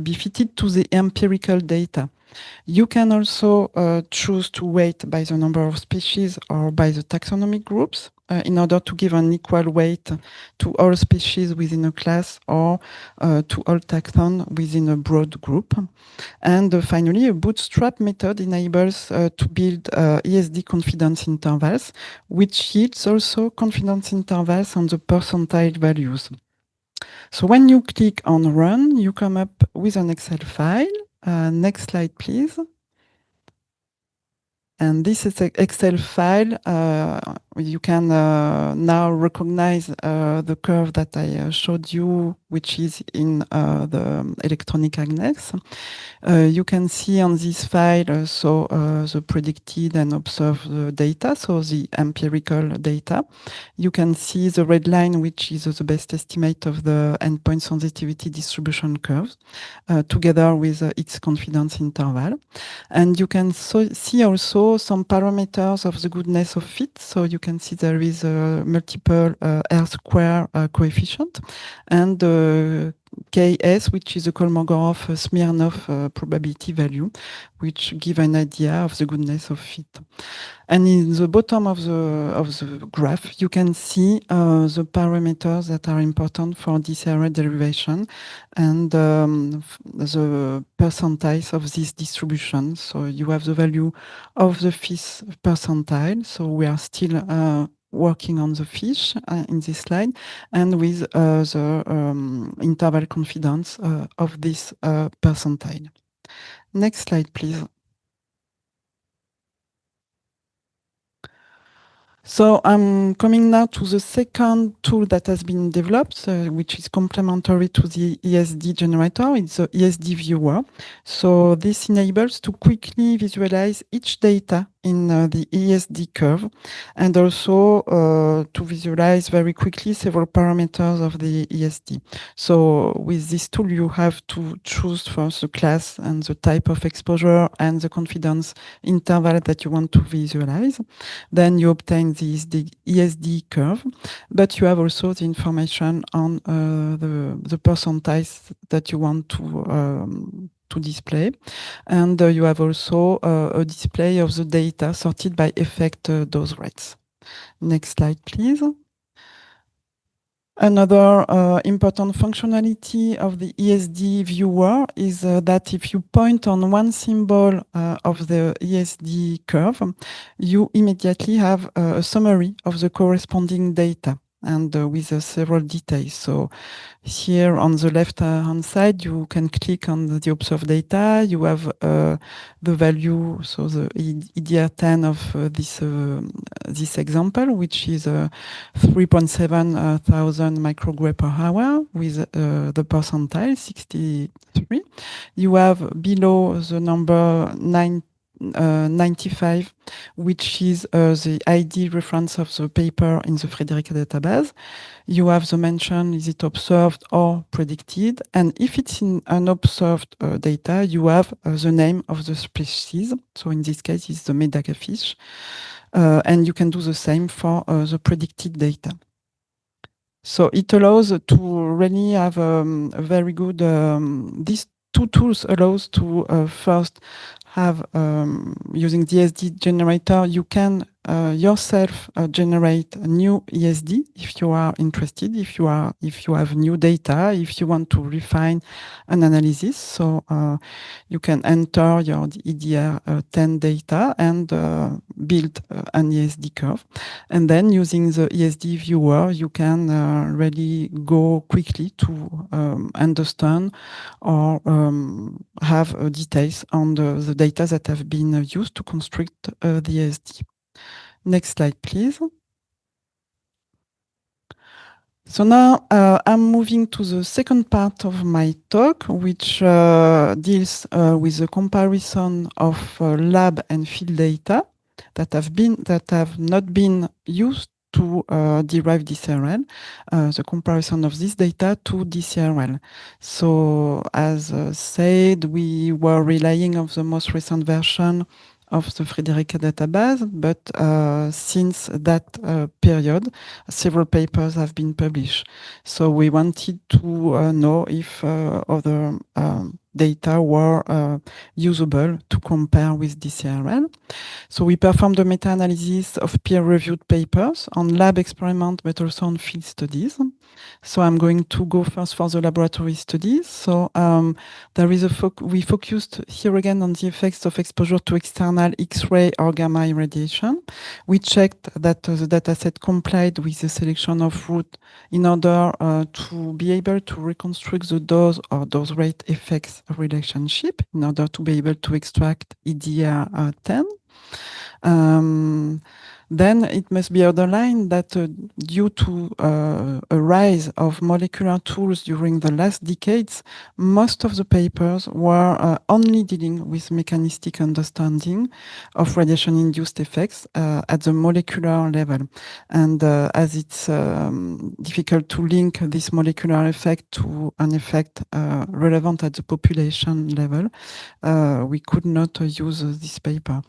be fitted to the empirical data. You can also choose to weight by the number of species or by the taxonomic groups in order to give an equal weight to all species within a class or to all taxon within a broad group. And finally, a bootstrap method enables to build ESD confidence intervals, which yields also confidence intervals on the percentile values. So when you click on Run, you come up with an Excel file. Next slide, please. And this is an Excel file. You can now recognize the curve that I showed you, which is in the electronic annex. You can see on this file the predicted and observed data, so the empirical data. You can see the red line, which is the best estimate of the endpoint sensitivity distribution curves, together with its confidence interval. And you can see also some parameters of the goodness of fit. So you can see there is a multiple R-square coefficient and Ks, which is a Kolmogorov-Smirnov probability value, which give an idea of the goodness of fit. And in the bottom of the graph, you can see the parameters that are important for DCRL derivation and the percentiles of this distribution. So you have the value of the 5th percentile. So we are still working on the fish in this slide, and with the interval confidence of this percentile. Next slide, please. So I'm coming now to the second tool that has been developed, which is complementary to the ESD generator. It's the ESD viewer. So this enables to quickly visualize each data in the ESD curve, and also to visualize very quickly several parameters of the ESD. So with this tool, you have to choose first the class and the type of exposure and the confidence interval that you want to visualize. Then you obtain the ESD curve, but you have also the information on the percentiles that you want to display. And you have also a display of the data sorted by effect dose rates. Next slide, please. Another important functionality of the ESD viewer is that if you point on one symbol of the ESD curve, you immediately have a summary of the corresponding data, and with several details. So here on the left-hand side, you can click on the observed data. You have the value, so the EDR10 of this example, which is 3.7 thousand microgray per hour with the percentile 63. You have below the number TG95, which is the ID reference of the paper in the Frederica database. You have the mention, is it observed or predicted? And if it's in unobserved data, you have the name of the species. So in this case, it's the medaka fish. And you can do the same for the predicted data. So it allows to really have a very good, these two tools allows to first have, using the ESD generator, you can yourself generate a new ESD if you are interested, if you have new data, if you want to refine an analysis. So you can enter your EDR10 data and build an ESD curve. And then using the ESD viewer, you can really go quickly to understand or have details on the data that have been used to construct the ESD. Next slide, please. So now I'm moving to the second part of my talk, which deals with the comparison of lab and field data that have not been used to derive DCRL, the comparison of this data to DCRL. So as said, we were relying on the most recent version of the Frederica database, but since that period, several papers have been published. So we wanted to know if other data were usable to compare with DCRL. So we performed a meta-analysis of peer-reviewed papers on lab experiments, but also on field studies. So I'm going to go first for the laboratory studies. So there is we focused here again on the effects of exposure to external X-ray or gamma irradiation. We checked that the dataset complied with the selection of route in order to be able to reconstruct the dose or dose rate effects relationship in order to be able to extract EDR10. Then it must be underlined that due to a rise of molecular tools during the last decades, most of the papers were only dealing with mechanistic understanding of radiation-induced effects at the molecular level. And as it's difficult to link this molecular effect to an effect relevant at the population level, we could not use this paper.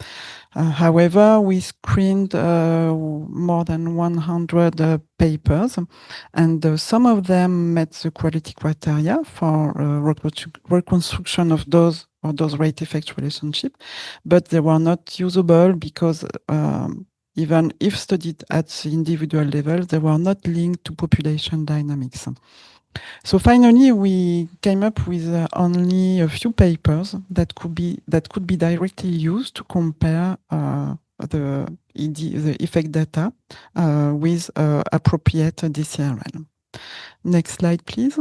However, we screened more than 100 papers, and some of them met the quality criteria for reconstruction of dose or dose rate effect relationship, but they were not usable because even if studied at the individual level, they were not linked to population dynamics. So finally, we came up with only a few papers that could be directly used to compare the effect data with appropriate DCRL. Next slide, please.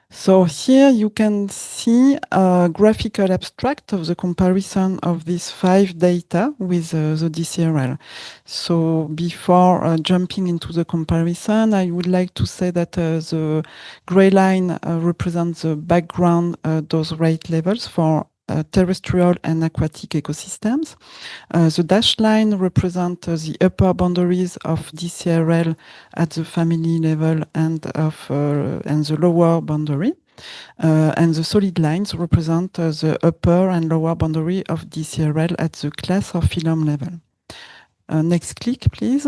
So here you can see a graphical abstract of the comparison of these 5 data with the DCRL. So before jumping into the comparison, I would like to say that the gray line represents the background dose rate levels for terrestrial and aquatic ecosystems. The dashed line represents the upper boundaries of DCRL at the family level and the lower boundary. And the solid lines represent the upper and lower boundary of DCRL at the class or phylum level. Next click, please.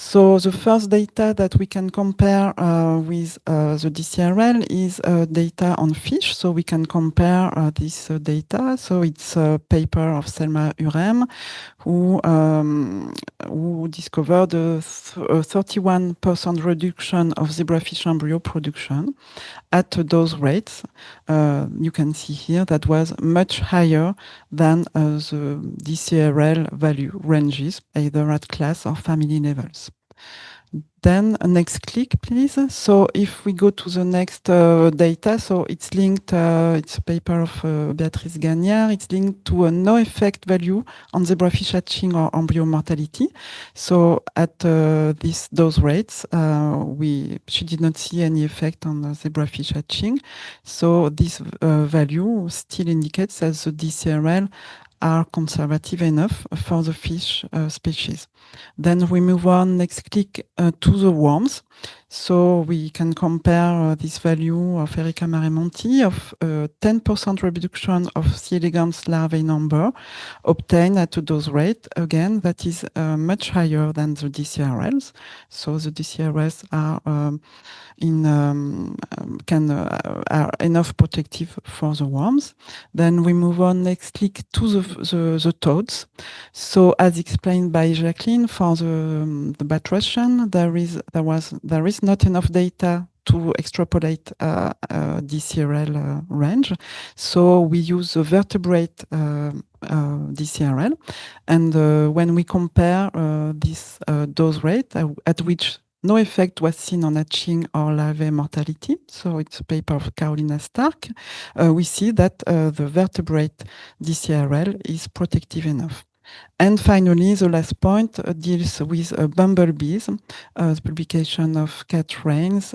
So the first data that we can compare with the DCRL is data on fish. So we can compare this data. So it's a paper of Selma Urem, who discovered a 31% reduction of zebrafish embryo production at those rates. You can see here that was much higher than the DCRL value ranges, either at class or family levels. Then next click, please. So if we go to the next data, so it's linked, it's a paper of Beatrice Garnier, it's linked to a no effect value on zebrafish hatching or embryo mortality. So at those rates, she did not see any effect on the zebrafish hatching. So this value still indicates that the DCRL are conservative enough for the fish species. Then we move on, next click, to the worms. So we can compare this value of Erica Marimonti of 10% reduction of C. elegans larvae number obtained at a dose rate. Again, that is much higher than the DCRLs. So the DCRLs are are enough protective for the worms. Then we move on, next click, to the toads. So as explained by Jacqueline, for the Batrachia, there is not enough data to extrapolate DCRL range. So we use the vertebrate DCRL. And when we compare this dose rate at which no effect was seen on hatching or larvae mortality, so it's a paper of Carolina Stark, we see that the vertebrate DCRL is protective enough. And finally, the last point deals with bumblebees, the publication of Cat Rains,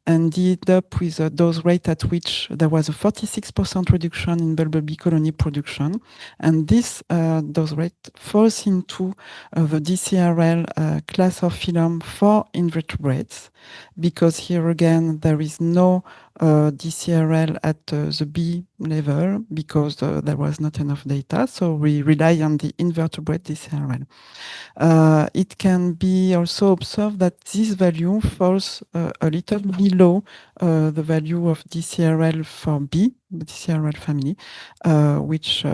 ended up with a dose rate at which there was a 46% reduction in bumblebee colony production. And this dose rate falls into the DCRL class of phylum for invertebrates, because here again, there is no DCRL at the B level because there was not enough data. So we rely on the invertebrate DCRL. It can be also observed that this value falls a little below the value of DCRL for B, the DCRL family, which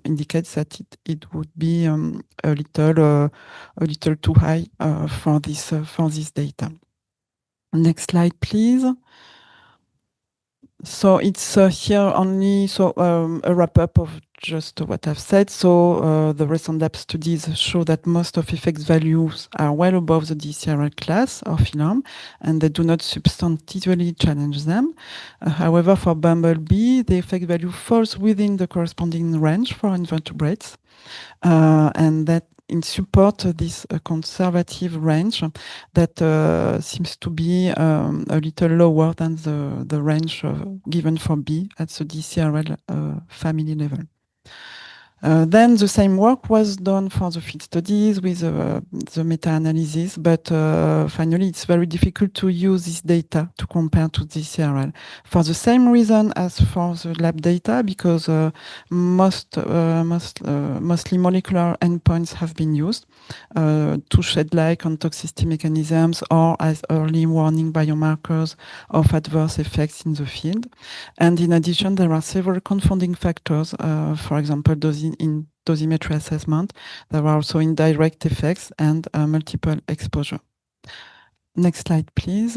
indicates that it would be a little too high for this data. Next slide, please. So it's here only a wrap-up of just what I've said. So the recent lab studies show that most of effect values are well above the DCRL class of phylum, and they do not substantively challenge them. However, for bumblebee, the effect value falls within the corresponding range for invertebrates, and that in support this conservative range that seems to be a little lower than the range given for B at the DCRL family level. Then the same work was done for the field studies with the meta-analysis, but finally it's very difficult to use this data to compare to DCRL for the same reason as for the lab data, because mostly molecular endpoints have been used to shed light on toxicity mechanisms or as early warning biomarkers of adverse effects in the field. And in addition, there are several confounding factors, for example, in dosimetry assessment. There are also indirect effects and multiple exposure. Next slide, please.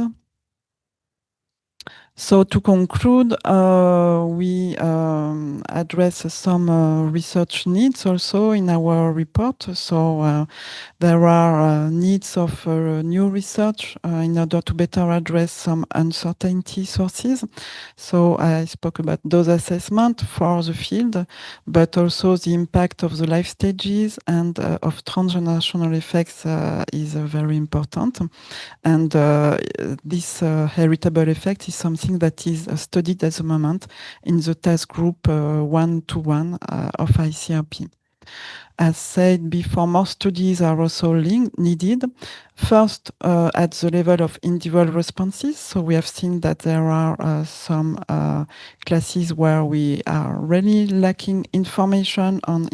So to conclude, we address some research needs also in our report. So there are needs of new research in order to better address some uncertainty sources. So I spoke about dose assessment for the field, but also the impact of the life stages and of transgenerational effects is very important. And this heritable effect is something that is studied at the moment in the task group 1-to-1 of ICRP. As said before, more studies are also needed. First, at the level of individual responses. So we have seen that there are some classes where we are really lacking information on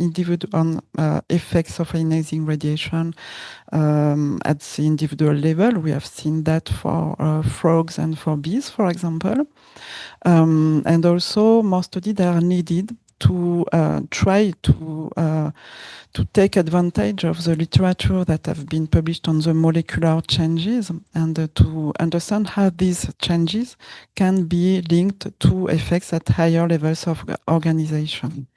effects of ionizing radiation at the individual level. We have seen that for frogs and for bees, for example. And also more studies are needed to try to take advantage of the literature that have been published on the molecular changes and to understand how these changes can be linked to effects at higher levels of organization.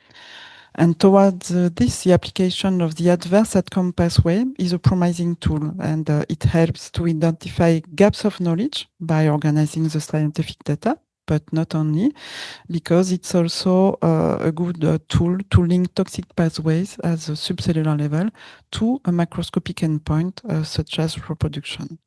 And towards this, the application of the adverse outcome pathway is a promising tool, and it helps to identify gaps of knowledge by organizing the scientific data, but not only, because it's also a good tool to link toxic pathways at the subcellular level to a macroscopic endpoint such as reproduction.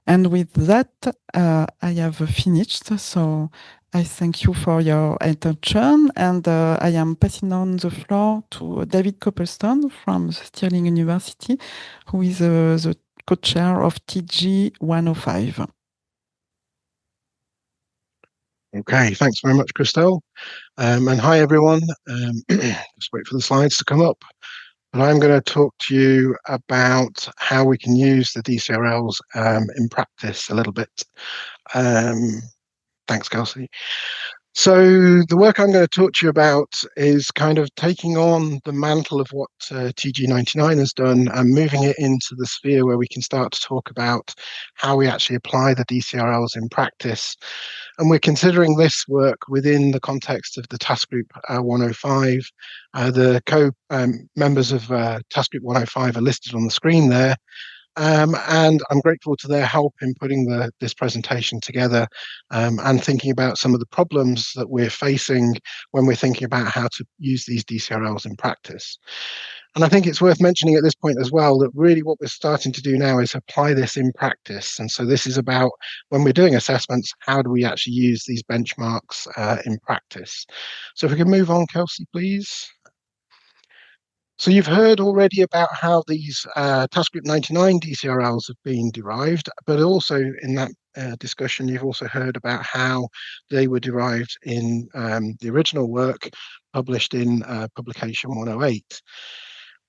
And with that, I have finished. So I thank you for your attention, and I am passing on the floor to David Copplestone from Stirling University, who is the co-chair of TG105. Okay, thanks very much, Christelle. And hi, everyone. Just wait for the slides to come up. But I'm going to talk to you about how we can use the DCRLs in practice a little bit. Thanks, Kelsey. So the work I'm going to talk to you about is kind of taking on the mantle of what TG99 has done and moving it into the sphere where we can start to talk about how we actually apply the DCRLs in practice. And we're considering this work within the context of the task group 105. The co-members of task group 105 are listed on the screen there. And I'm grateful to their help in putting this presentation together and thinking about some of the problems that we're facing when we're thinking about how to use these DCRLs in practice. And I think it's worth mentioning at this point as well that really what we're starting to do now is apply this in practice. And so this is about when we're doing assessments, how do we actually use these benchmarks in practice? So if we can move on, Kelsey, please. So you've heard already about how these task group 99 DCRLs have been derived, but also in that discussion, you've also heard about how they were derived in the original work published in publication 108.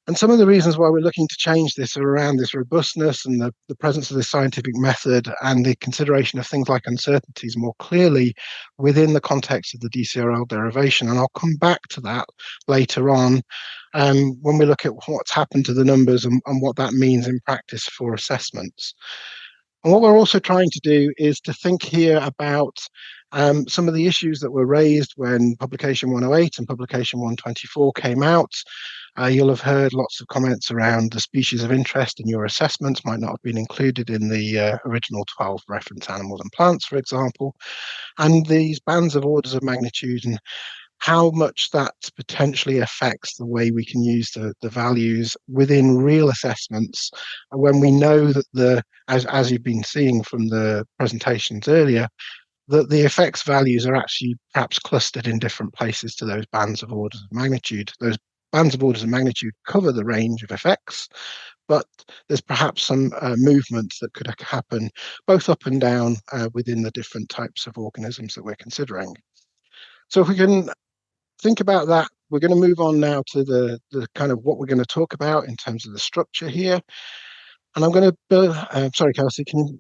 And some of the reasons why we're looking to change this are around this robustness and the presence of this scientific method and the consideration of things like uncertainties more clearly within the context of the DCRL derivation. And I'll come back to that later on when we look at what's happened to the numbers and what that means in practice for assessments. And what we're also trying to do is to think here about some of the issues that were raised when publication 108 and publication 124 came out. You'll have heard lots of comments around the species of interest in your assessments might not have been included in the original 12 reference animals and plants, for example, and these bands of orders of magnitude and how much that potentially affects the way we can use the values within real assessments when we know that as you've been seeing from the presentations earlier, that the effects values are actually perhaps clustered in different places to those bands of orders of magnitude. Those bands of orders of magnitude cover the range of effects, but there's perhaps some movement that could happen both up and down within the different types of organisms that we're considering. So if we can think about that, we're going to move on now to the kind of what we're going to talk about in terms of the structure here. And I'm going to, sorry, Kelsey, can you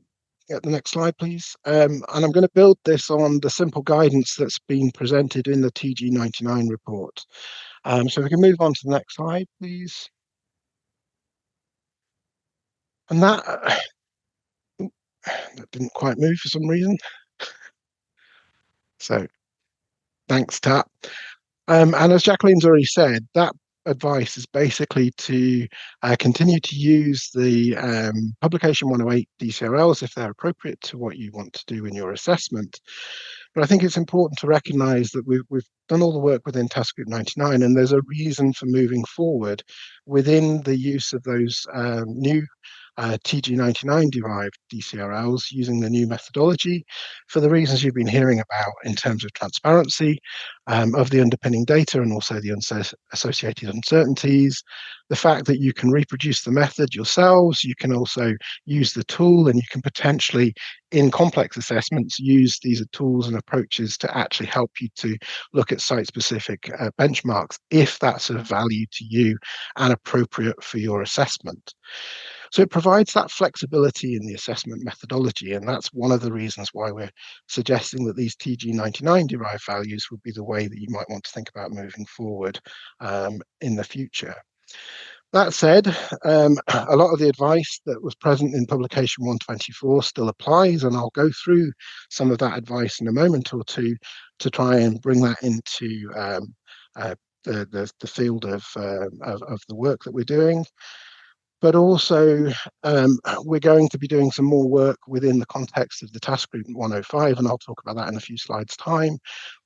get the next slide, please? And I'm going to build this on the simple guidance that's been presented in the TG99 report. So we can move on to the next slide, please. And that didn't quite move for some reason. So thanks, Tat. And as Jacqueline's already said, that advice is basically to continue to use the publication 108 DCRLs if they're appropriate to what you want to do in your assessment. But I think it's important to recognise that we've done all the work within task group 99, and there's a reason for moving forward within the use of those new TG99 derived DCRLs using the new methodology for the reasons you've been hearing about in terms of transparency of the underpinning data and also the associated uncertainties, the fact that you can reproduce the method yourselves, you can also use the tool, and you can potentially in complex assessments use these tools and approaches to actually help you to look at site-specific benchmarks if that's of value to you and appropriate for your assessment. So it provides that flexibility in the assessment methodology, and that's one of the reasons why we're suggesting that these TG99 derived values would be the way that you might want to think about moving forward in the future. That said, a lot of the advice that was present in publication 124 still applies, and I'll go through some of that advice in a moment or two to try and bring that into the field of the work that we're doing. But also, we're going to be doing some more work within the context of the task group 105, and I'll talk about that in a few slides' time,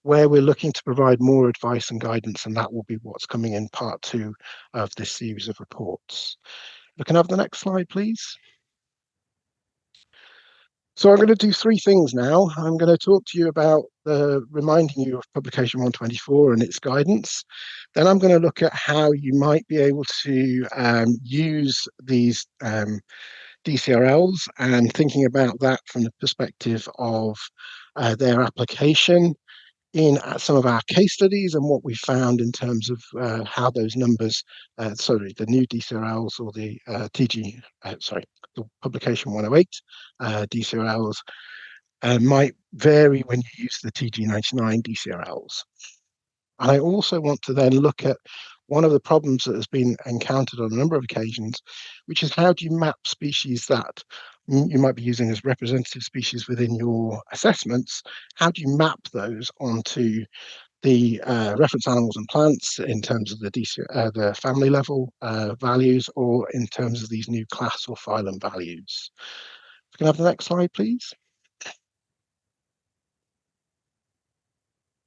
where we're looking to provide more advice and guidance, and that will be what's coming in part 2 of this series of reports. We can have the next slide, please. So I'm going to do 3 things now. I'm going to talk to you about reminding you of publication 124 and its guidance. Then I'm going to look at how you might be able to use these DCRLs and thinking about that from the perspective of their application in some of our case studies and what we found in terms of how those numbers, the new DCRLs or the the publication 108 DCRLs might vary when you use the TG99 DCRLs. And I also want to then look at one of the problems that has been encountered on a number of occasions, which is how do you map species that you might be using as representative species within your assessments? How do you map those onto the reference animals and plants in terms of the family level values, or in terms of these new class or phylum values? If we can have the next slide, please.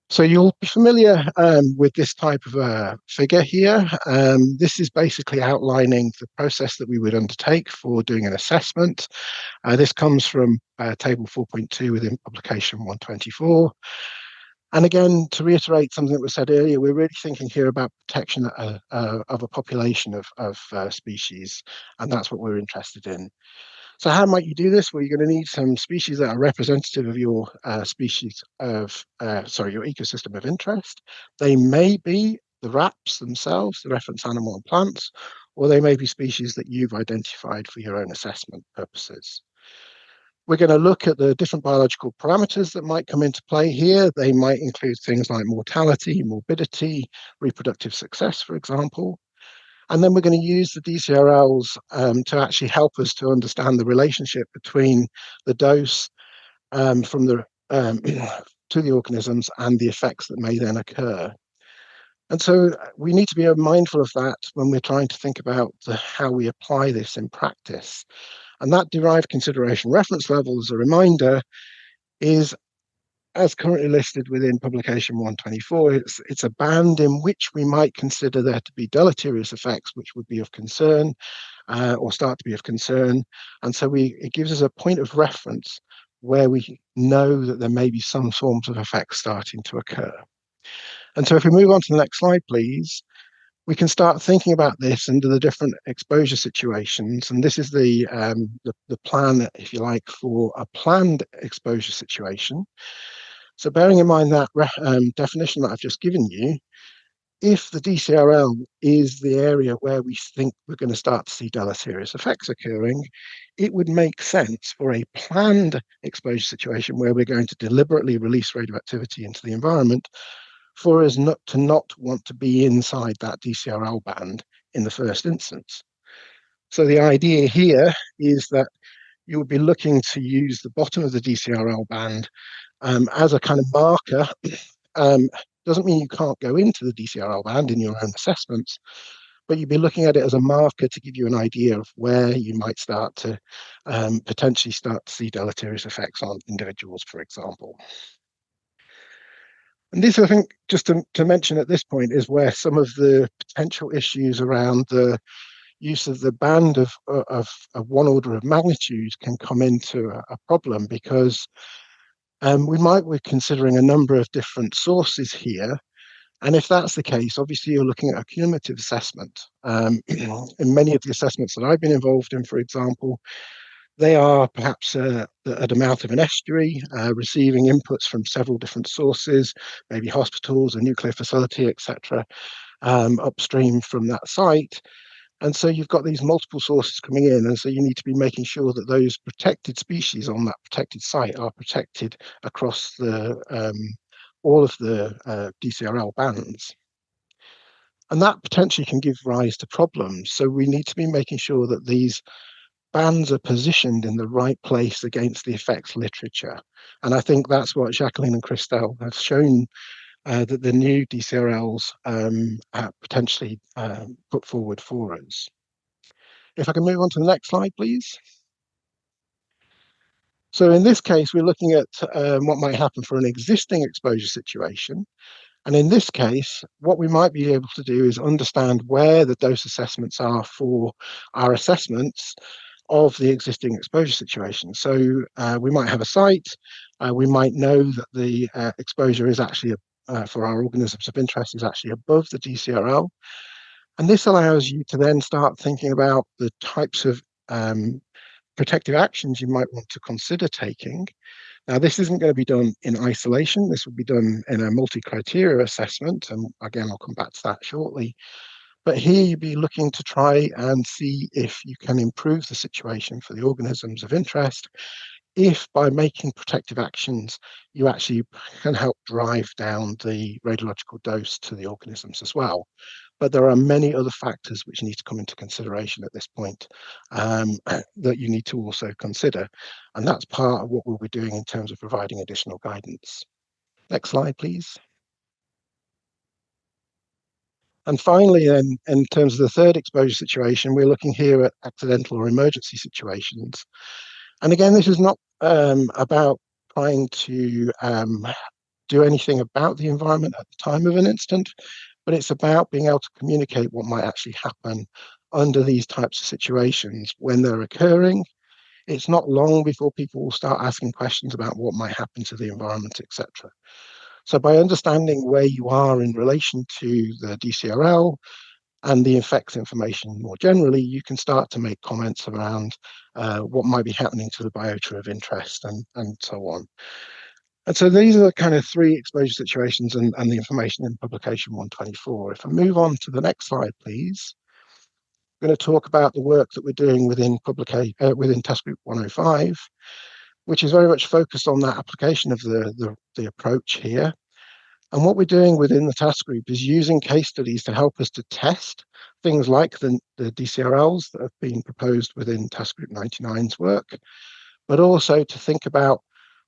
So you'll be familiar with this type of figure here. This is basically outlining the process that we would undertake for doing an assessment. This comes from table 4.2 within publication 124. And again, to reiterate something that was said earlier, we're really thinking here about protection of a population of species, and that's what we're interested in. So how might you do this? Well, you're going to need some species that are representative of your your ecosystem of interest. They may be the RAPs themselves, the reference animal and plants, or they may be species that you've identified for your own assessment purposes. We're going to look at the different biological parameters that might come into play here. They might include things like mortality, morbidity, reproductive success, for example. And then we're going to use the DCRLs to actually help us to understand the relationship between the dose from the to the organisms and the effects that may then occur. And so we need to be mindful of that when we're trying to think about how we apply this in practice. And that derived consideration reference level, as a reminder, is as currently listed within publication 124, it's a band in which we might consider there to be deleterious effects which would be of concern or start to be of concern. And so it gives us a point of reference where we know that there may be some forms of effects starting to occur. And so if we move on to the next slide, please, we can start thinking about this under the different exposure situations. And this is the plan, if you like, for a planned exposure situation. So bearing in mind that definition that I've just given you, if the DCRL is the area where we think we're going to start to see deleterious effects occurring, it would make sense for a planned exposure situation where we're going to deliberately release radioactivity into the environment for us not to want to be inside that DCRL band in the first instance. So the idea here is that you will be looking to use the bottom of the DCRL band as a kind of marker. Doesn't mean you can't go into the DCRL band in your own assessments, but you'd be looking at it as a marker to give you an idea of where you might start to potentially start to see deleterious effects on individuals, for example. And this, I think, just to mention at this point, is where some of the potential issues around the use of the band of one order of magnitude can come into a problem, because we might be considering a number of different sources here. And if that's the case, obviously you're looking at a cumulative assessment. In many of the assessments that I've been involved in, for example, they are perhaps at a mouth of an estuary, receiving inputs from several different sources, maybe hospitals, a nuclear facility, etc., upstream from that site. And so you've got these multiple sources coming in, and so you need to be making sure that those protected species on that protected site are protected across all of the DCRL bands. And that potentially can give rise to problems. So we need to be making sure that these bands are positioned in the right place against the effects literature. And I think that's what Jacqueline and Christelle have shown that the new DCRLs potentially put forward for us. If I can move on to the next slide, please. So in this case, we're looking at what might happen for an existing exposure situation. And in this case, what we might be able to do is understand where the dose assessments are for our assessments of the existing exposure situation. So we might have a site, we might know that the exposure is actually, for our organisms of interest, is actually above the DCRL. And this allows you to then start thinking about the types of protective actions you might want to consider taking. Now, this isn't going to be done in isolation. This will be done in a multi-criteria assessment. And again, I'll come back to that shortly. But here you'd be looking to try and see if you can improve the situation for the organisms of interest, if by making protective actions, you actually can help drive down the radiological dose to the organisms as well. But there are many other factors which need to come into consideration at this point that you need to also consider. And that's part of what we'll be doing in terms of providing additional guidance. Next slide, please. And finally, then, in terms of the third exposure situation, we're looking here at accidental or emergency situations. And again, this is not about trying to do anything about the environment at the time of an incident, but it's about being able to communicate what might actually happen under these types of situations when they're occurring. It's not long before people will start asking questions about what might happen to the environment, etc. So by understanding where you are in relation to the DCRL and the effects information more generally, you can start to make comments around what might be happening to the biota of interest and so on. And so these are the kind of three exposure situations and the information in publication 124. If I move on to the next slide, please. I'm going to talk about the work that we're doing within task group 105, which is very much focused on that application of the approach here. And what we're doing within the task group is using case studies to help us to test things like the DCRLs that have been proposed within task group 99's work, but also to think about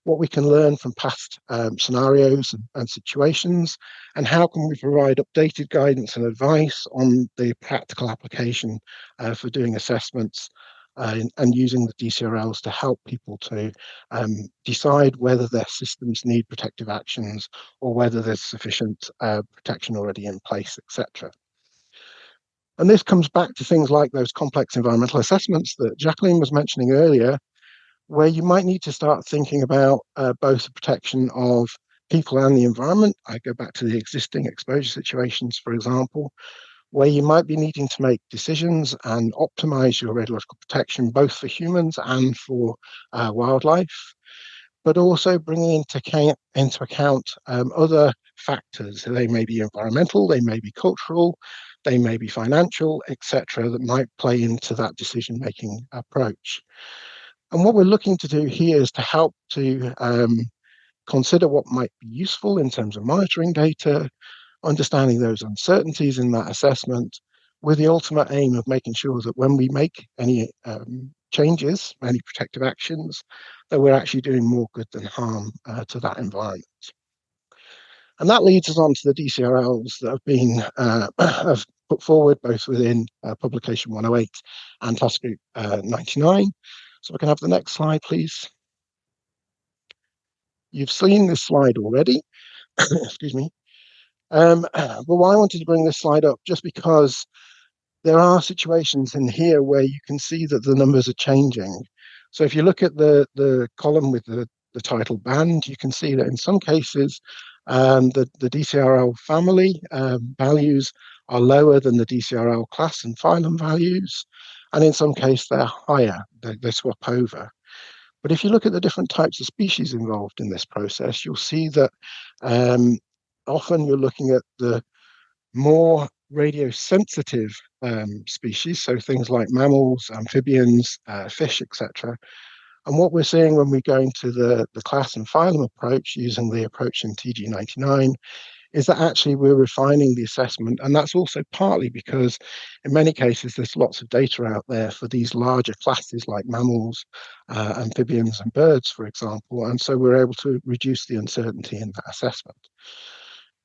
what we can learn from past scenarios and situations, and how can we provide updated guidance and advice on the practical application for doing assessments and using the DCRLs to help people to decide whether their systems need protective actions or whether there's sufficient protection already in place, etc. And this comes back to things like those complex environmental assessments that Jacqueline was mentioning earlier, where you might need to start thinking about both the protection of people and the environment. I go back to the existing exposure situations, for example, where you might be needing to make decisions and optimize your radiological protection, both for humans and for wildlife, but also bringing into account other factors. They may be environmental, they may be cultural, they may be financial, etc., that might play into that decision-making approach. And what we're looking to do here is to help to consider what might be useful in terms of monitoring data, understanding those uncertainties in that assessment, with the ultimate aim of making sure that when we make any changes, any protective actions, that we're actually doing more good than harm to that environment. And that leads us on to the DCRLs that have been have put forward both within publication 108 and task group 99. So we can have the next slide, please. You've seen this slide already, excuse me. But why I wanted to bring this slide up, just because there are situations in here where you can see that the numbers are changing. So if you look at the column with the title band, you can see that in some cases, the DCRL family values are lower than the DCRL class and phylum values. And in some cases, they're higher, they swap over. But if you look at the different types of species involved in this process, you'll see that often you're looking at the more radiosensitive species, so things like mammals, amphibians, fish, etc. And what we're seeing when we go into the class and phylum approach, using the approach in TG99, is that actually we're refining the assessment. And that's also partly because in many cases, there's lots of data out there for these larger classes like mammals, amphibians and birds, for example. And so we're able to reduce the uncertainty in that assessment.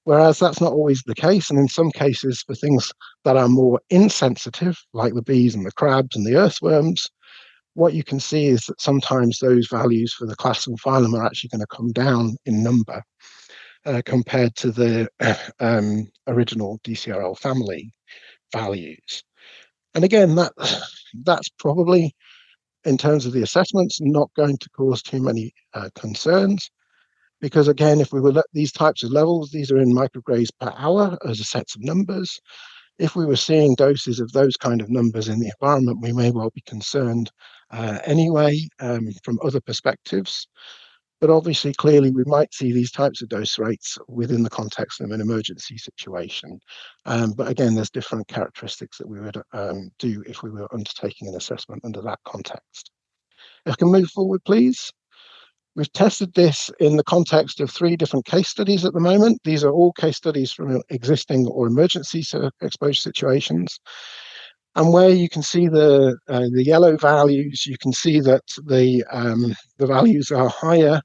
Whereas that's not always the case. And in some cases, for things that are more insensitive, like the bees and the crabs and the earthworms, what you can see is that sometimes those values for the class and phylum are actually going to come down in number compared to the original DCRL family values. And again, that's probably, in terms of the assessments, not going to cause too many concerns. Because again, if we were at these types of levels, these are in micrograys per hour as a set of numbers. If we were seeing doses of those kind of numbers in the environment, we may well be concerned anyway from other perspectives. But obviously, clearly, we might see these types of dose rates within the context of an emergency situation. But again, there's different characteristics that we would do if we were undertaking an assessment under that context. If I can move forward, please. We've tested this in the context of 3 different case studies at the moment. These are all case studies from existing or emergency exposure situations. And where you can see the yellow values, you can see that the values are higher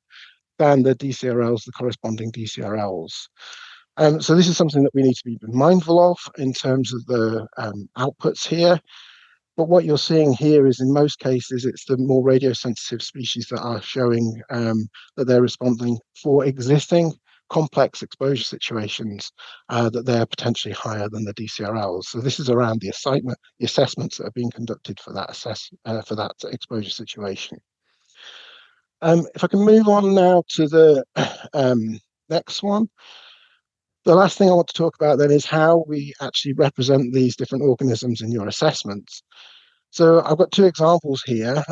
than the DCRLs, the corresponding DCRLs. So this is something that we need to be mindful of in terms of the outputs here. But what you're seeing here is, in most cases, it's the more radiosensitive species that are showing that they're responding for existing complex exposure situations, that they're potentially higher than the DCRLs. So this is around the assessments that are being conducted for that exposure situation. If I can move on now to the next one. The last thing I want to talk about then is how we actually represent these different organisms in your assessments. So I've got 2 examples here.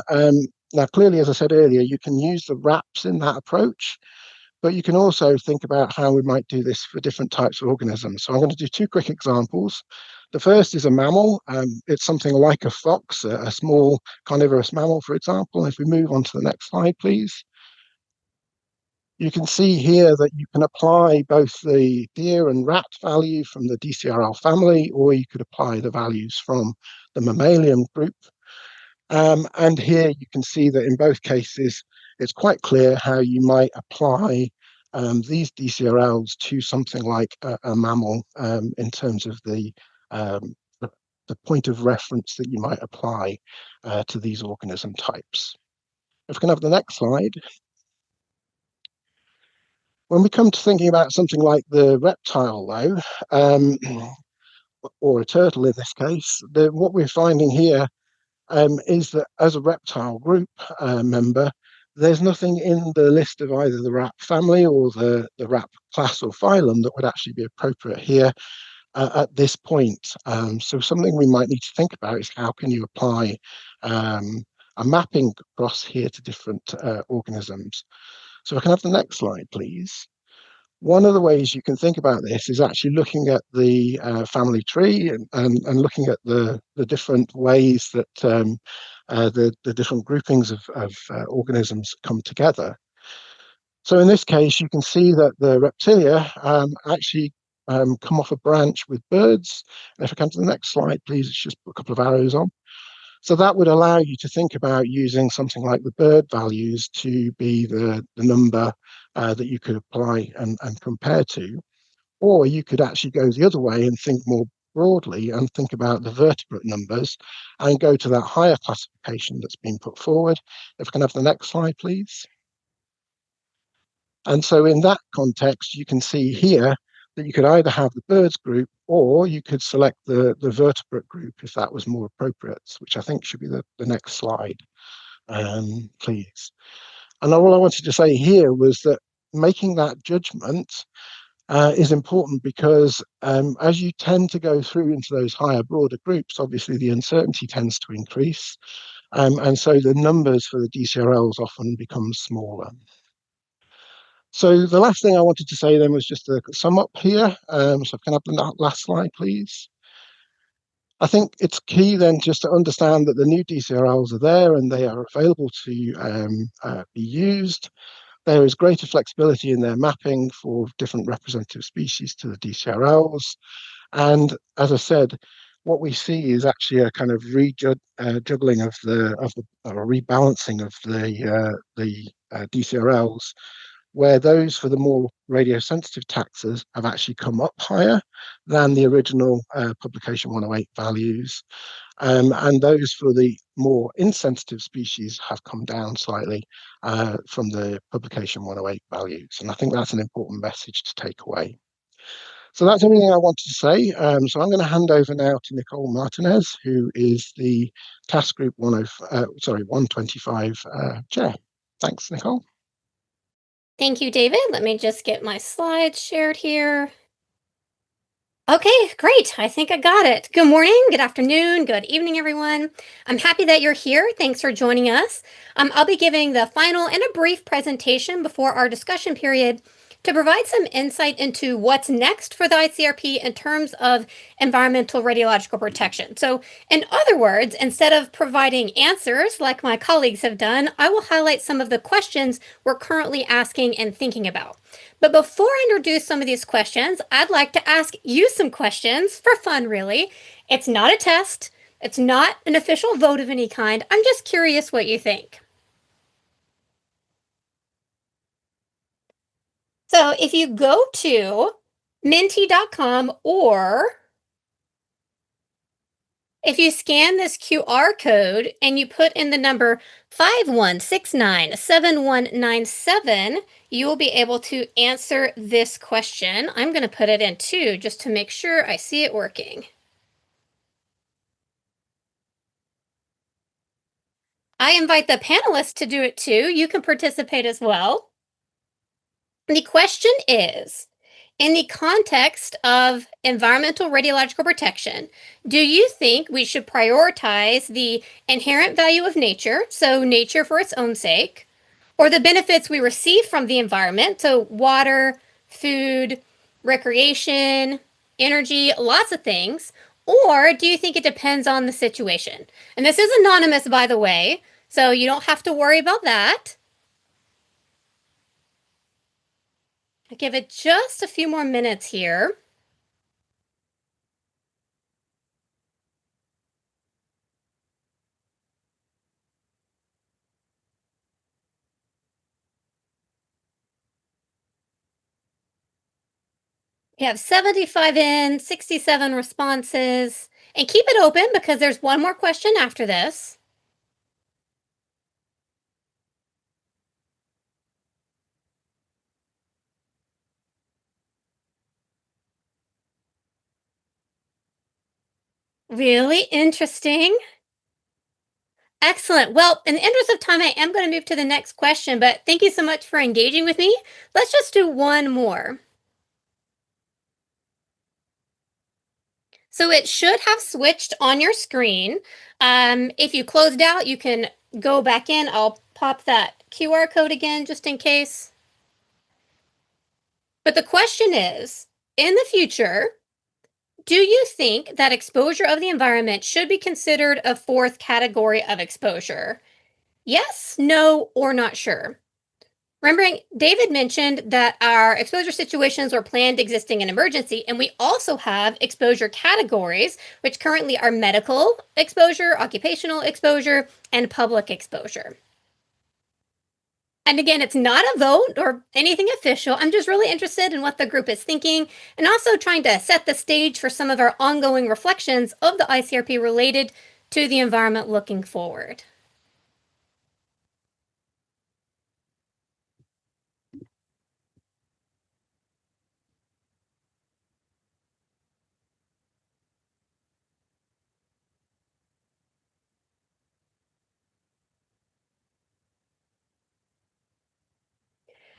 Now, clearly, as I said earlier, you can use the wraps in that approach, but you can also think about how we might do this for different types of organisms. So I'm going to do 2 quick examples. The first is a mammal. It's something like a fox, a small carnivorous mammal, for example. If we move on to the next slide, please. You can see here that you can apply both the deer and rat value from the DCRL family, or you could apply the values from the mammalian group. And here you can see that in both cases, it's quite clear how you might apply these DCRLs to something like a mammal in terms of the point of reference that you might apply to these organism types. If we can have the next slide. When we come to thinking about something like the reptile, though, or a turtle in this case, what we're finding here is that as a reptile group member, there's nothing in the list of either the rat family or the rat class or phylum that would actually be appropriate here at this point. So something we might need to think about is how can you apply a mapping across here to different organisms. So I can have the next slide, please. One of the ways you can think about this is actually looking at the family tree and looking at the different ways that the different groupings of organisms come together. So in this case, you can see that the reptilia actually come off a branch with birds. And if I come to the next slide, please, it's just a couple of arrows on. So that would allow you to think about using something like the bird values to be the number that you could apply and compare to. Or you could actually go the other way and think more broadly and think about the vertebrate numbers and go to that higher classification that's been put forward. If I can have the next slide, please. And so in that context, you can see here that you could either have the birds group or you could select the vertebrate group if that was more appropriate, which I think should be the next slide, please. And all I wanted to say here was that making that judgment is important because as you tend to go through into those higher, broader groups, obviously the uncertainty tends to increase. And so the numbers for the DCRLs often become smaller. So the last thing I wanted to say then was just to sum up here. So can I have the last slide, please? I think it's key then just to understand that the new DCRLs are there and they are available to be used. There is greater flexibility in their mapping for different representative species to the DCRLs. And as I said, what we see is actually a kind of juggling of the rebalancing of the DCRLs where those for the more radiosensitive taxas have actually come up higher than the original publication 108 values. And those for the more insensitive species have come down slightly from the publication 108 values. And I think that's an important message to take away. So that's everything I wanted to say. So I'm going to hand over now to Nicole Martinez, who is the Task Group 125 chair. Thanks, Nicole. Thank you, David. Let me just get my slides shared here. Okay, great. I think I got it. Good morning, good afternoon, good evening, everyone. I'm happy that you're here. Thanks for joining us. I'll be giving the final and a brief presentation before our discussion period to provide some insight into what's next for the ICRP in terms of environmental radiological protection. So in other words, instead of providing answers like my colleagues have done, I will highlight some of the questions we're currently asking and thinking about. But before I introduce some of these questions, I'd like to ask you some questions for fun, really. It's not a test. It's not an official vote of any kind. I'm just curious what you think. So if you go to menti.com or if you scan this QR code and you put in the number 51697197, you will be able to answer this question. I'm going to put it in too, just to make sure I see it working. I invite the panelists to do it too. You can participate as well. The question is, in the context of environmental radiological protection, do you think we should prioritize the inherent value of nature, so nature for its own sake, or the benefits we receive from the environment, so water, food, recreation, energy, lots of things, or do you think it depends on the situation? And this is anonymous, by the way, so you don't have to worry about that. I'll give it just a few more minutes here. We have 75 in, 67 responses, and keep it open because there's one more question after this. Really interesting. Excellent. Well, in the interest of time, I am going to move to the next question, but thank you so much for engaging with me. Let's just do one more. So it should have switched on your screen. If you closed out, you can go back in. I'll pop that QR code again, just in case. But the question is, in the future, do you think that exposure of the environment should be considered a fourth category of exposure? Yes, no, or not sure. Remembering, David mentioned that our exposure situations were planned, existing, and emergency, and we also have exposure categories, which currently are medical exposure, occupational exposure, and public exposure. And again, it's not a vote or anything official. I'm just really interested in what the group is thinking and also trying to set the stage for some of our ongoing reflections of the ICRP related to the environment looking forward.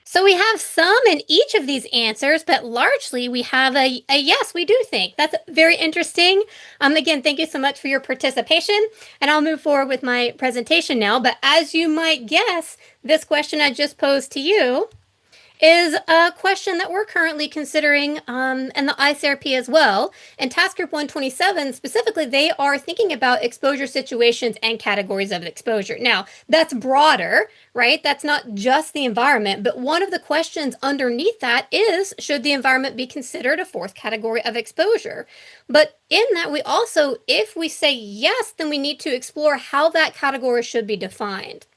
So we have some in each of these answers, but largely we have a yes, we do think. That's very interesting. Again, thank you so much for your participation, and I'll move forward with my presentation now. But as you might guess, this question I just posed to you is a question that we're currently considering in the ICRP as well. In Task Group 127, specifically, they are thinking about exposure situations and categories of exposure. Now, that's broader, right? That's not just the environment, but one of the questions underneath that is, should the environment be considered a fourth category of exposure? But in that, we also, if we say yes, then we need to explore how that category should be defined.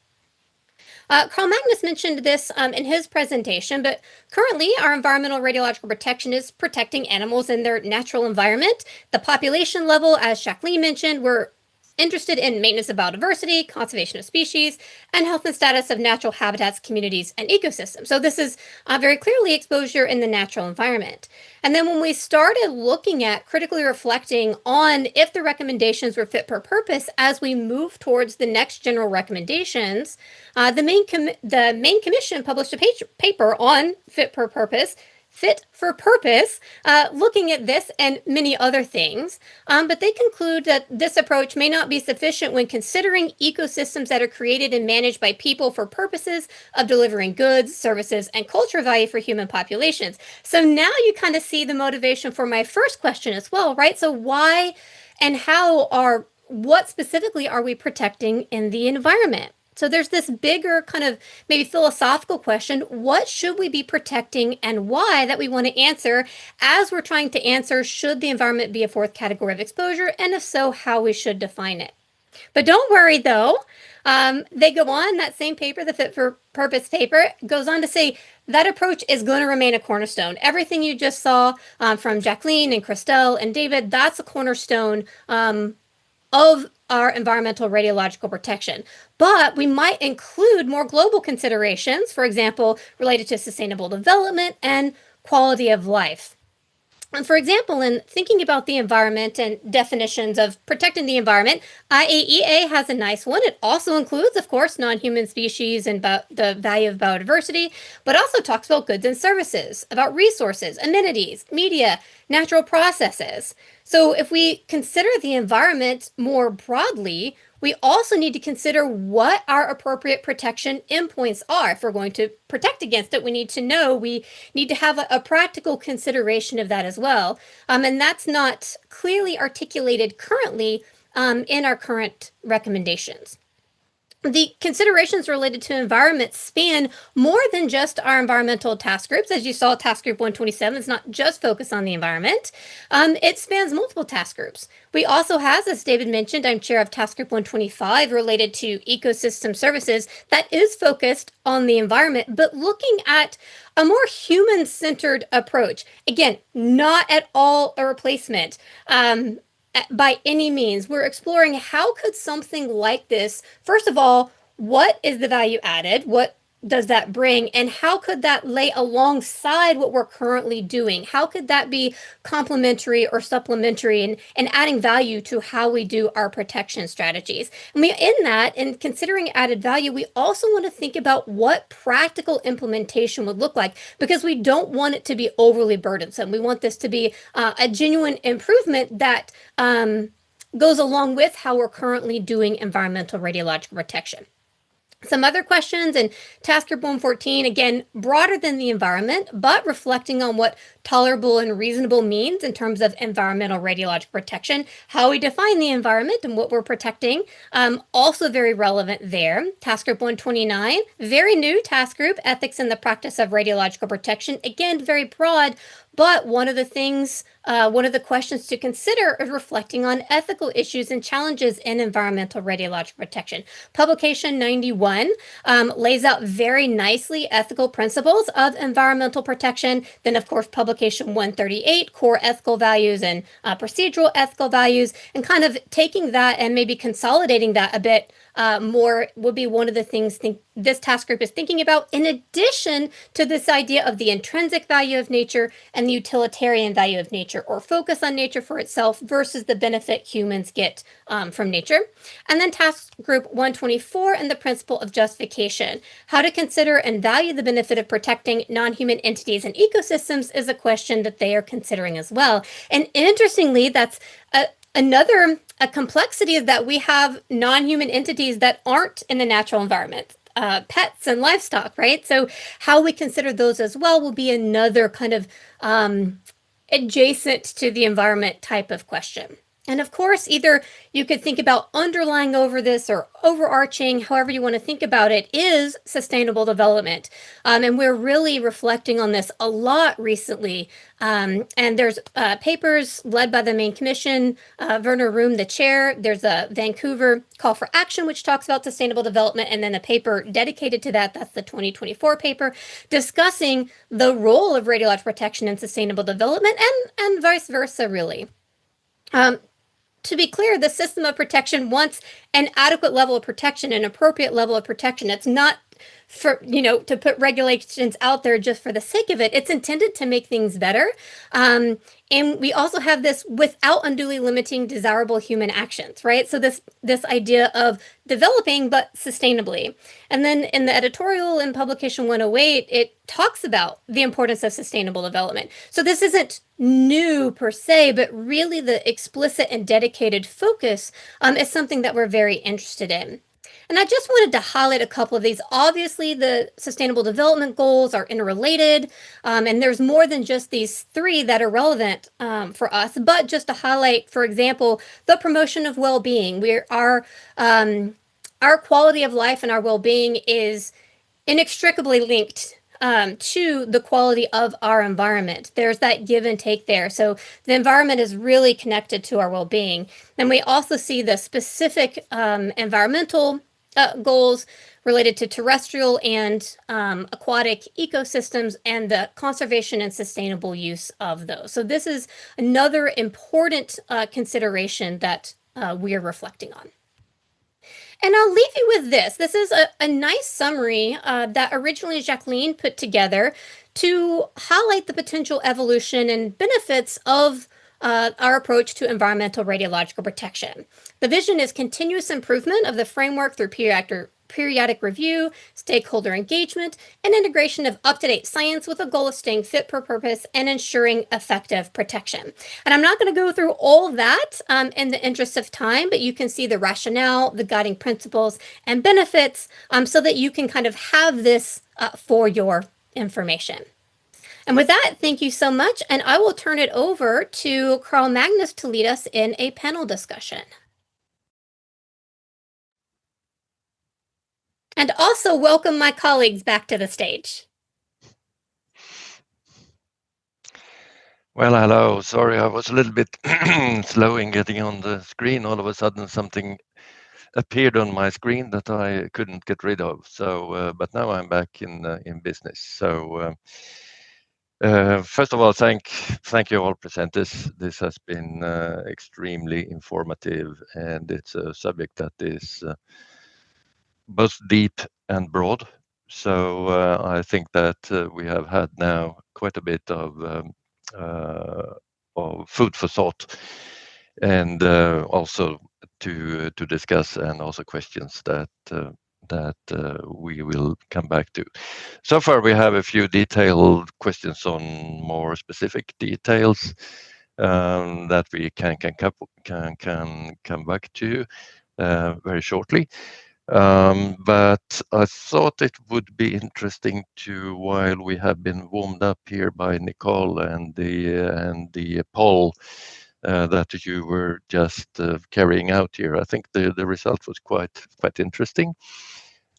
Carl-Magnus mentioned this in his presentation, but currently our environmental radiological protection is protecting animals in their natural environment. The population level, as Jacqueline mentioned, we're interested in maintenance of biodiversity, conservation of species, and health and status of natural habitats, communities, and ecosystems. So this is very clearly exposure in the natural environment. And then when we started looking at critically reflecting on if the recommendations were fit for purpose as we move towards the next general recommendations, the main commission published a paper on fit for purpose, looking at this and many other things, but they conclude that this approach may not be sufficient when considering ecosystems that are created and managed by people for purposes of delivering goods, services, and cultural value for human populations. So now you kind of see the motivation for my first question as well, right? So why and what specifically are we protecting in the environment? So there's this bigger kind of maybe philosophical question, what should we be protecting and why, that we want to answer as we're trying to answer, should the environment be a fourth category of exposure? And if so, how we should define it. But don't worry though, they go on, that same paper, the Fit for Purpose paper, goes on to say that approach is going to remain a cornerstone. Everything you just saw from Jacqueline and Christelle and David, that's a cornerstone of our environmental radiological protection. But we might include more global considerations, for example, related to sustainable development and quality of life. And for example, in thinking about the environment and definitions of protecting the environment, IAEA has a nice one. It also includes, of course, non-human species and the value of biodiversity, but also talks about goods and services, about resources, amenities, media, natural processes. So if we consider the environment more broadly, we also need to consider what our appropriate protection endpoints are. If we're going to protect against it, we need to know, we need to have a practical consideration of that as well. And that's not clearly articulated currently in our current recommendations. The considerations related to environment span more than just our environmental task groups. As you saw, task group 127 is not just focused on the environment. It spans multiple task groups. We also have, as David mentioned, I'm chair of task group 125 related to ecosystem services that is focused on the environment, but looking at a more human-centered approach. Again, not at all a replacement. By any means, we're exploring how could something like this, first of all, what is the value added? What does that bring? And how could that lay alongside what we're currently doing? How could that be complementary or supplementary and adding value to how we do our protection strategies? And in considering added value, we also want to think about what practical implementation would look like, because we don't want it to be overly burdensome. We want this to be a genuine improvement that goes along with how we're currently doing environmental radiological protection. Some other questions in task group 114, again, broader than the environment, but reflecting on what tolerable and reasonable means in terms of environmental radiological protection, how we define the environment and what we're protecting, also very relevant there. Task group 129, very new task group, ethics in the practice of radiological protection, again, very broad, but one of the questions to consider is reflecting on ethical issues and challenges in environmental radiological protection. Publication 91 lays out very nicely ethical principles of environmental protection. Then, of course, publication 138, core ethical values and procedural ethical values, and kind of taking that and maybe consolidating that a bit more would be one of the things this task group is thinking about, in addition to this idea of the intrinsic value of nature and the utilitarian value of nature, or focus on nature for itself versus the benefit humans get from nature. And then task group 124 and the principle of justification. How to consider and value the benefit of protecting non-human entities and ecosystems is a question that they are considering as well. And interestingly, that's another complexity, is that we have non-human entities that aren't in the natural environment. Pets and livestock, right? So how we consider those as well will be another kind of adjacent to the environment type of question. And of course, either you could think about underlying over this or overarching, however you want to think about it, is sustainable development. And we're really reflecting on this a lot recently. And there's papers led by the main commission, Werner Room, the chair. There's a Vancouver call for action, which talks about sustainable development, and then a paper dedicated to that. That's the 2024 paper discussing the role of radiological protection in sustainable development and vice versa, really. To be clear, the system of protection wants an adequate level of protection, an appropriate level of protection. It's not for, to put regulations out there just for the sake of it. It's intended to make things better. And we also have this without unduly limiting desirable human actions, right? So this idea of developing, but sustainably. And then in the editorial in Publication 108, it talks about the importance of sustainable development. So this isn't new per se, but really the explicit and dedicated focus is something that we're very interested in. And I just wanted to highlight a couple of these. Obviously, the Sustainable Development Goals are interrelated, and there's more than just these three that are relevant for us. But just to highlight, for example, the promotion of well-being. Our quality of life and our well-being is inextricably linked to the quality of our environment. There's that give and take there. So the environment is really connected to our well-being. And we also see the specific environmental goals related to terrestrial and aquatic ecosystems and the conservation and sustainable use of those. So this is another important consideration that we are reflecting on. And I'll leave you with this. This is a nice summary that originally Jacqueline put together to highlight the potential evolution and benefits of our approach to environmental radiological protection. The vision is continuous improvement of the framework through periodic review, stakeholder engagement, and integration of up-to-date science with a goal of staying fit for purpose and ensuring effective protection. And I'm not going to go through all that in the interest of time, but you can see the rationale, the guiding principles, and benefits so that you can kind of have this for your information. And with that, thank you so much, and I will turn it over to Carl-Magnus to lead us in a panel discussion. And also welcome my colleagues back to the stage. Well, hello. Sorry, I was a little bit slow in getting on the screen. All of a sudden, something appeared on my screen that I couldn't get rid of. So, but now I'm back in business. So, first of all, thank you all presenters. This has been extremely informative, and it's a subject that is both deep and broad. So I think that we have had now quite a bit of food for thought, and also to discuss, and also questions that we will come back to. So far, we have a few detailed questions on more specific details that we can come back to very shortly. But I thought it would be interesting to, while we have been warmed up here by Nicole and the poll that you were just carrying out here, I think the result was quite interesting,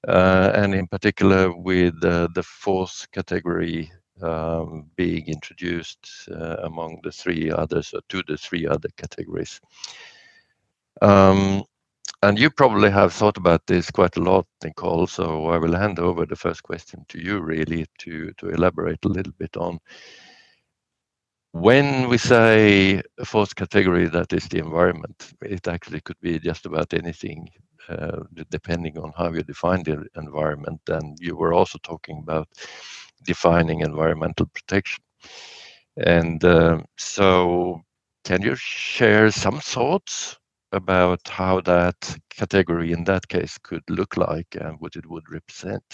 and in particular with the fourth category being introduced among the three others, or to the three other categories. And you probably have thought about this quite a lot, Nicole, so I will hand over the first question to you, really, to elaborate a little bit on. When we say a fourth category, that is the environment, it actually could be just about anything, depending on how you define the environment. And you were also talking about defining environmental protection. And so can you share some thoughts about how that category in that case could look like and what it would represent?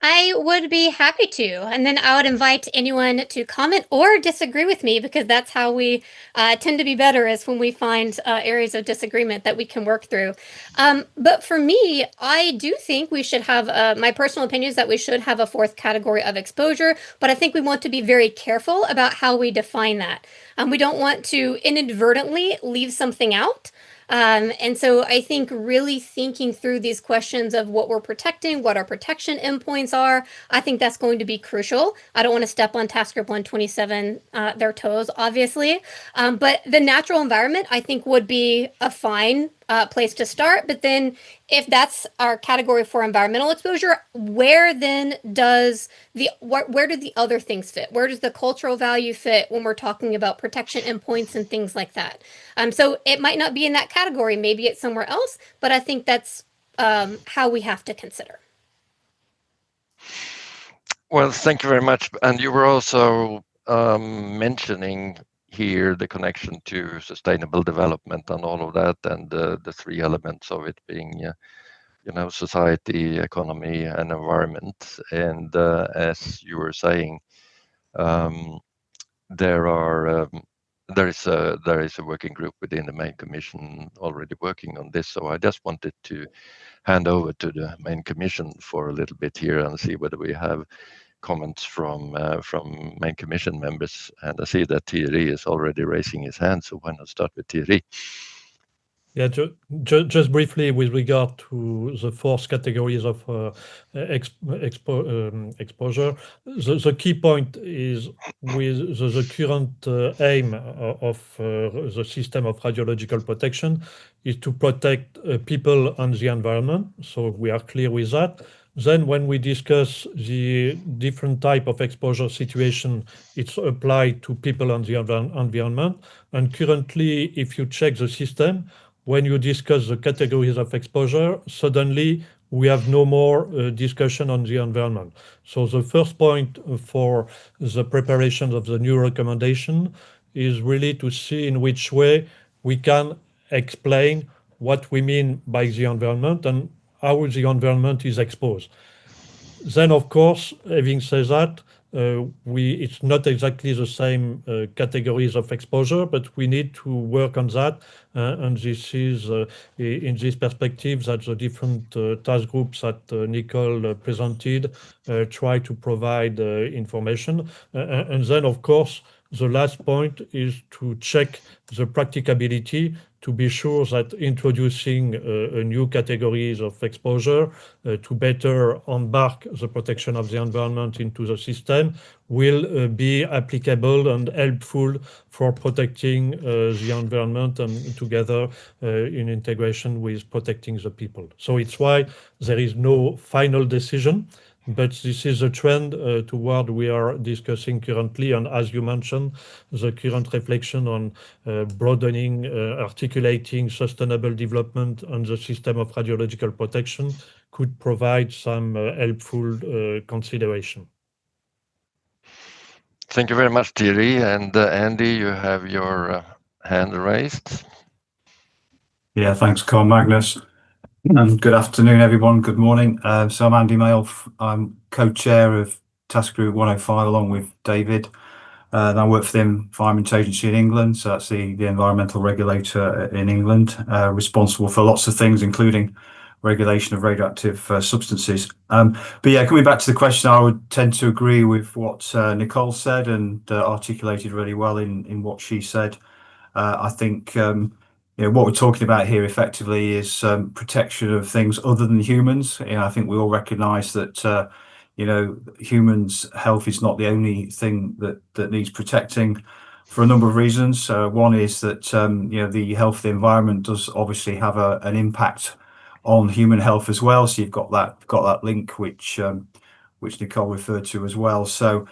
I would be happy to. And then I would invite anyone to comment or disagree with me, because that's how we tend to be better, is when we find areas of disagreement that we can work through. But for me, I do think we should have, my personal opinion is that we should have a fourth category of exposure, but I think we want to be very careful about how we define that. We don't want to inadvertently leave something out. And so I think really thinking through these questions of what we're protecting, what our protection endpoints are, I think that's going to be crucial. I don't want to step on Task Group 127, their toes, obviously. But the natural environment, I think, would be a fine place to start. But then if that's our category for environmental exposure, where then does where do the other things fit? Where does the cultural value fit when we're talking about protection endpoints and things like that? So it might not be in that category, maybe it's somewhere else, but I think that's how we have to consider. Well, thank you very much. And you were also mentioning here the connection to sustainable development and all of that, and the three elements of it being, society, economy, and environment. And as you were saying, there is a working group within the main commission already working on this. So I just wanted to hand over to the main commission for a little bit here and see whether we have comments from main commission members. And I see that Thierry is already raising his hand, so why not start with Thierry? Yeah, just briefly with regard to the four categories of exposure, the key point is with the current aim of the system of radiological protection is to protect people and the environment. So we are clear with that. Then when we discuss the different type of exposure situation, it's applied to people and the environment. And currently, if you check the system, when you discuss the categories of exposure, suddenly we have no more discussion on the environment. So the first point for the preparation of the new recommendation is really to see in which way we can explain what we mean by the environment and how the environment is exposed. Then, of course, having said that, it's not exactly the same categories of exposure, but we need to work on that. And this is in this perspective that the different task groups that Nicole presented try to provide information. And then, of course, the last point is to check the practicability to be sure that introducing a new categories of exposure to better embark the protection of the environment into the system will be applicable and helpful for protecting the environment and together in integration with protecting the people. So it's why there is no final decision, but this is a trend toward we are discussing currently. And as you mentioned, the current reflection on broadening, articulating sustainable development and the system of radiological protection could provide some helpful consideration. Thank you very much, Thierry. And Andy, you have your hand raised. Yeah, thanks, Carl-Magnus. Good afternoon, everyone. Good morning. So I'm Andy Mail. I'm co-chair of Task Group 105 along with David. And I work for the Environment Agency in England. So that's the environmental regulator in England, responsible for lots of things, including regulation of radioactive substances. But yeah, coming back to the question, I would tend to agree with what Nicole said and articulated really well in what she said. I think what we're talking about here effectively is protection of things other than humans. I think we all recognise that humans' health is not the only thing that needs protecting for a number of reasons. One is that the health of the environment does obviously have an impact on human health as well. So you've got that link which Nicole referred to as well. So,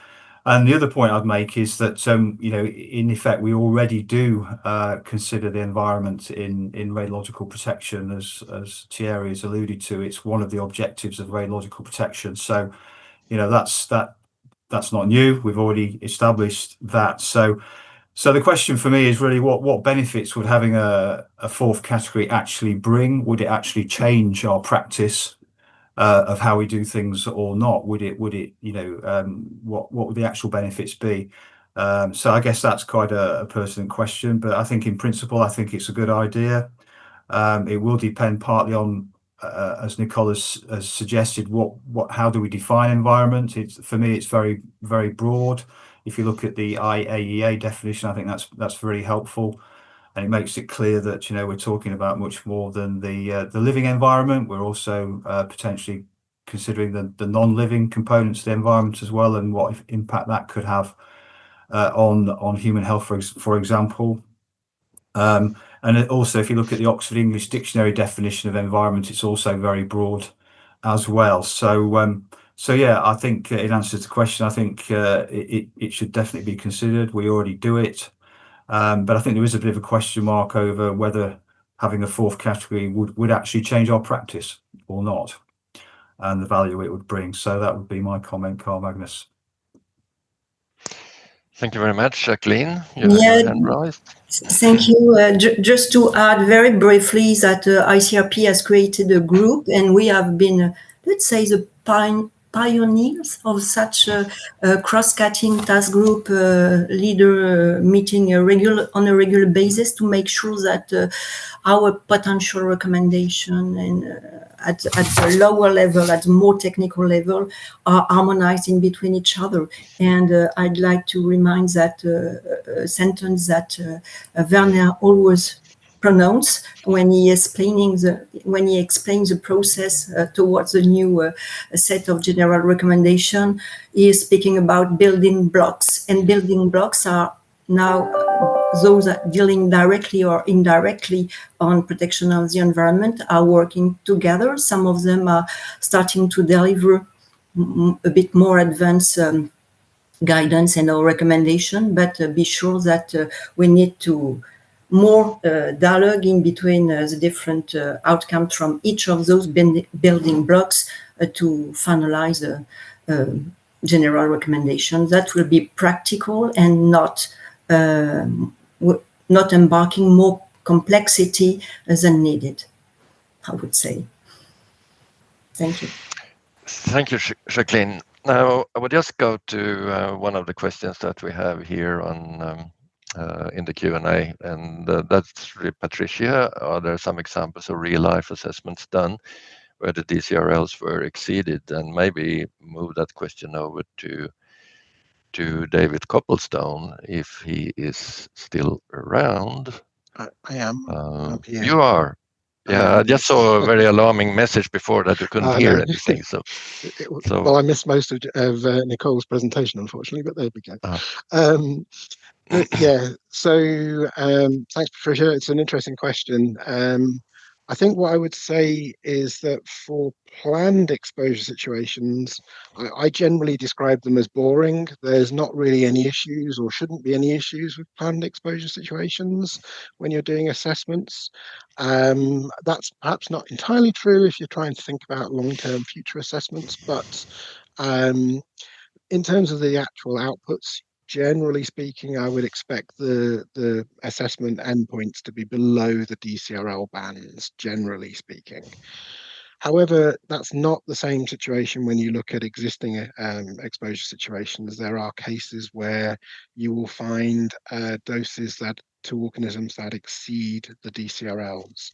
and the other point I'd make is that in effect we already do consider the environment in radiological protection, as Thierry has alluded to. It's one of the objectives of radiological protection. So that's not new. We've already established that. So the question for me is really what benefits would having a fourth category actually bring? Would it actually change our practice of how we do things or not? Would it what would the actual benefits be? So I guess that's quite a pertinent question, but I think in principle, I think it's a good idea. It will depend partly on, as Nicole has suggested, how do we define environment? For me, it's very, very broad. If you look at the IAEA definition, I think that's very helpful, and it makes it clear that we're talking about much more than the living environment. We're also potentially considering the non-living components of the environment as well, and what impact that could have on human health, for example. And also, if you look at the Oxford English Dictionary definition of environment, it's also very broad as well. So yeah, I think in answer to the question, I think it should definitely be considered. We already do it, but I think there is a bit of a question mark over whether having a fourth category would actually change our practice or not, and the value it would bring. So that would be my comment, Carl-Magnus. Thank you very much, Jacqueline. You have your hand raised. Thank you. Just to add very briefly that ICRP has created a group, and we have been, let's say, the pioneers of such a cross-cutting task group leader meeting on a regular basis to make sure that our potential recommendation and at the lower level, at the more technical level, are harmonized in between each other. And I'd like to remind that a sentence that Werner always pronounce when he explains the process towards a new set of general recommendation. He is speaking about building blocks, and building blocks are now those that dealing directly or indirectly on protection of the environment are working together. Some of them are starting to deliver a bit more advanced guidance and or recommendation, but be sure that we need to more dialogue in between the different outcomes from each of those building blocks to finalize a general recommendation that will be practical and not embarking more complexity than needed, I would say. Thank you. Thank you, Jacqueline. Now, I will just go to one of the questions that we have here on in the Q&A, and that's really Patricia. Are there some examples of real-life assessments done where the DCRLs were exceeded? And maybe move that question over to David Copplestone, if he is still around. I am. You are. Yeah, I just saw a very alarming message before that you couldn't hear anything. Well, I missed most of Nicole's presentation, unfortunately, but there we go. Yeah, so thanks, Patricia. It's an interesting question. I think what I would say is that for planned exposure situations, I generally describe them as boring. There's not really any issues or shouldn't be any issues with planned exposure situations when you're doing assessments. That's perhaps not entirely true if you're trying to think about long-term future assessments, but in terms of the actual outputs, generally speaking, I would expect the assessment endpoints to be below the DCRL bands, generally speaking. However, that's not the same situation when you look at existing exposure situations. There are cases where you will find doses to organisms that exceed the DCRLs.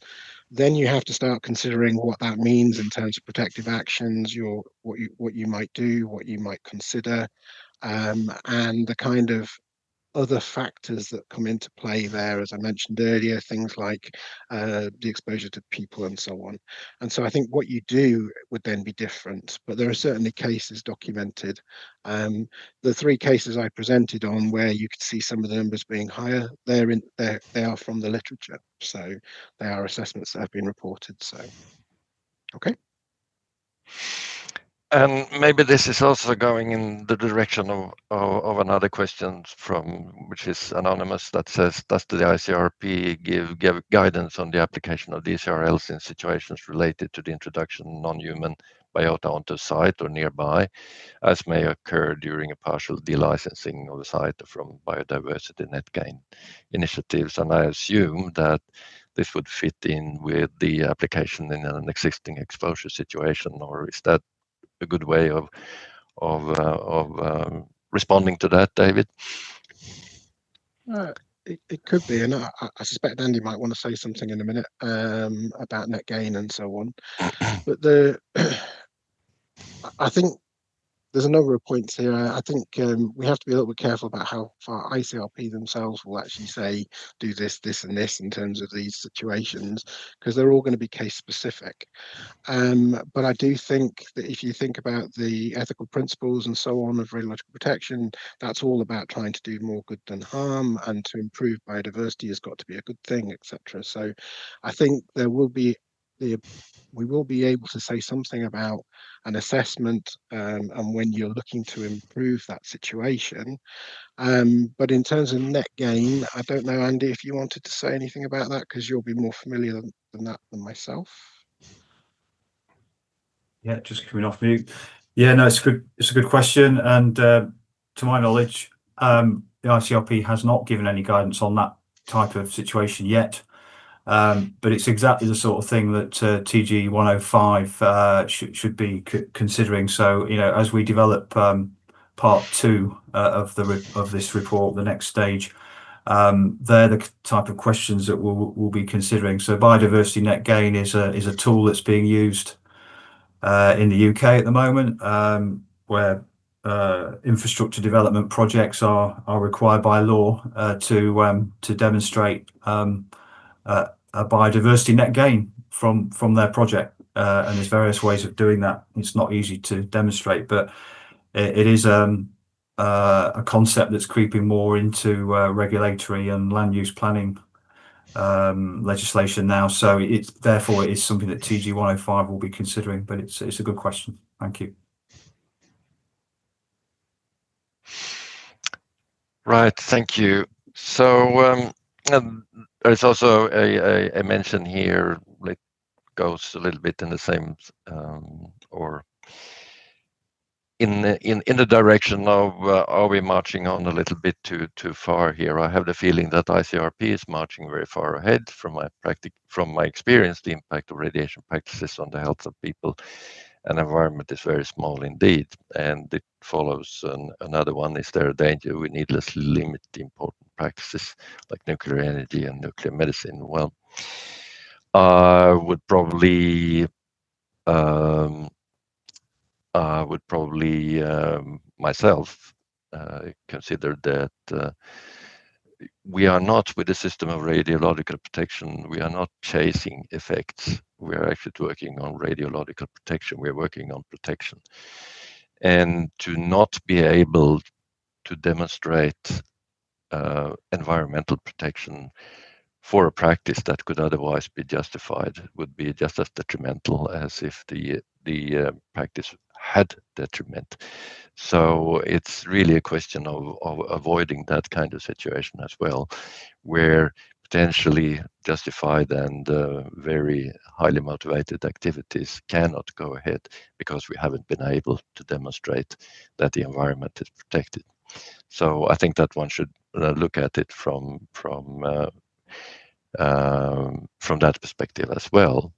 Then you have to start considering what that means in terms of protective actions, what you might do, what you might consider, and the kind of other factors that come into play there, as I mentioned earlier, things like the exposure to people and so on. And so I think what you do would then be different, but there are certainly cases documented. The three cases I presented on where you could see some of the numbers being higher, they are from the literature. So they are assessments that have been reported. So, okay. And maybe this is also going in the direction of another question which is anonymous, that says, does the ICRP give guidance on the application of DCRLs in situations related to the introduction of non-human biota onto a site or nearby, as may occur during a partial delicensing of a site from biodiversity net gain initiatives? And I assume that this would fit in with the application in an existing exposure situation, or is that a good way of responding to that, David? It could be, and I suspect Andy might want to say something in a minute about net gain and so on. But I think there's a number of points here. I think we have to be a little bit careful about how far ICRP themselves will actually say, do this, this, and this in terms of these situations, because they're all going to be case specific. But I do think that if you think about the ethical principles and so on of radiological protection, that's all about trying to do more good than harm, and to improve biodiversity has got to be a good thing, etc. So I think there will be we will be able to say something about an assessment and when you're looking to improve that situation. But in terms of net gain, I don't know, Andy, if you wanted to say anything about that, because you'll be more familiar than that than myself. Yeah, just coming off mute. Yeah, no, it's a good question, and to my knowledge, the ICRP has not given any guidance on that type of situation yet. But it's exactly the sort of thing that TG105 should be considering. So, as we develop part 2 of this report, the next stage, they're the type of questions that we'll be considering. So, biodiversity net gain is a tool that's being used in the UK at the moment, where infrastructure development projects are required by law to demonstrate a biodiversity net gain from their project, and there's various ways of doing that. It's not easy to demonstrate, but it is a concept that's creeping more into regulatory and land use planning legislation now. So therefore it is something that TG105 will be considering. But it's a good question. Thank you. Right, thank you. So there's also a mention here that goes a little bit in the same or in the direction of are we marching on a little bit too far here? I have the feeling that ICRP is marching very far ahead. From my experience, the impact of radiation practices on the health of people and environment is very small indeed. And it follows another one: is there a danger we needlessly limit the important practices like nuclear energy and nuclear medicine? Well, I would probably myself consider that we are not, with the system of radiological protection, we are not chasing effects. We are actually working on radiological protection. We're working on protection. And to not be able to demonstrate environmental protection for a practice that could otherwise be justified would be just as detrimental as if the practice had detriment. So it's really a question of avoiding that kind of situation as well, where potentially justified and very highly motivated activities cannot go ahead because we haven't been able to demonstrate that the environment is protected. So I think that one should look at it from that perspective as well.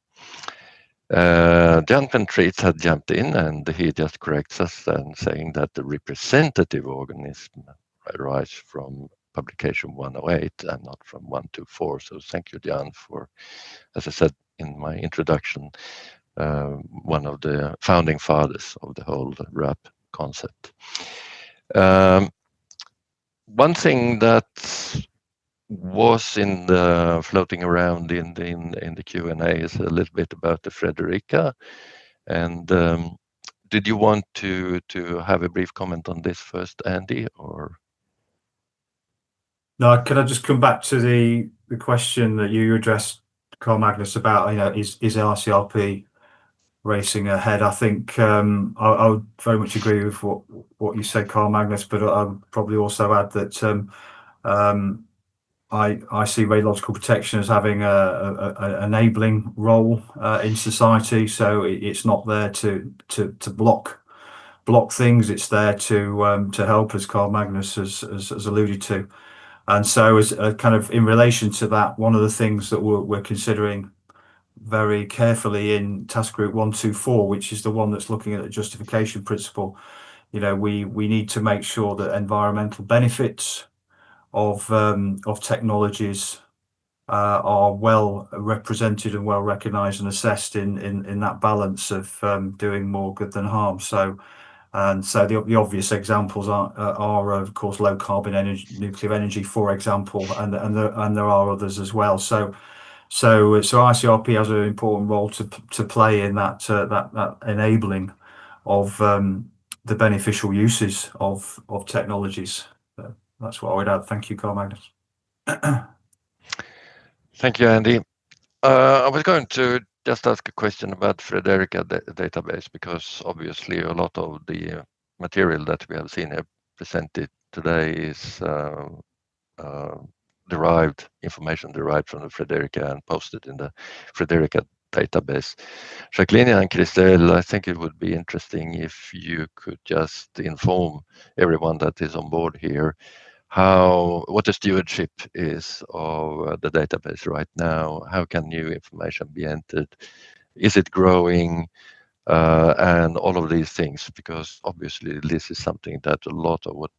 Jonathan Treats had jumped in, and he just corrects us and saying that the representative organism arises from publication 108 and not from 124. So thank you, Jan, for, as I said in my introduction, one of the founding fathers of the whole RAP concept. One thing that was floating around in the Q&A is a little bit about the Frederica, and did you want to have a brief comment on this first, Andy, or? No, can I just come back to the question that you addressed, Carl-Magnus, about is LRCRP racing ahead? I think I would very much agree with what you said, Carl-Magnus, but I would probably also add that I see radiological protection as having an enabling role in society. So it's not there to block things. It's there to help, as Carl-Magnus has alluded to. And so as kind of in relation to that, one of the things that we're considering very carefully in task group 124, which is the one that's looking at the justification principle, you know, we need to make sure that environmental benefits of technologies are well represented and well recognized and assessed in that balance of doing more good than harm. So the obvious examples are of course low carbon energy, nuclear energy, for example, and there are others as well. So ICRP has an important role to play in that enabling of the beneficial uses of technologies. That's what I would add. Thank you, Carl-Magnus. Thank you, Andy. I was going to just ask a question about Frederica database, because obviously a lot of the material that we have seen here presented today is information derived from the Frederica and posted in the Frederica database. Jacqueline and Christelle, I think it would be interesting if you could just inform everyone that is on board here what the stewardship is of the database right now. How can new information be entered? Is it growing? And all of these things, because obviously this is something that a lot of what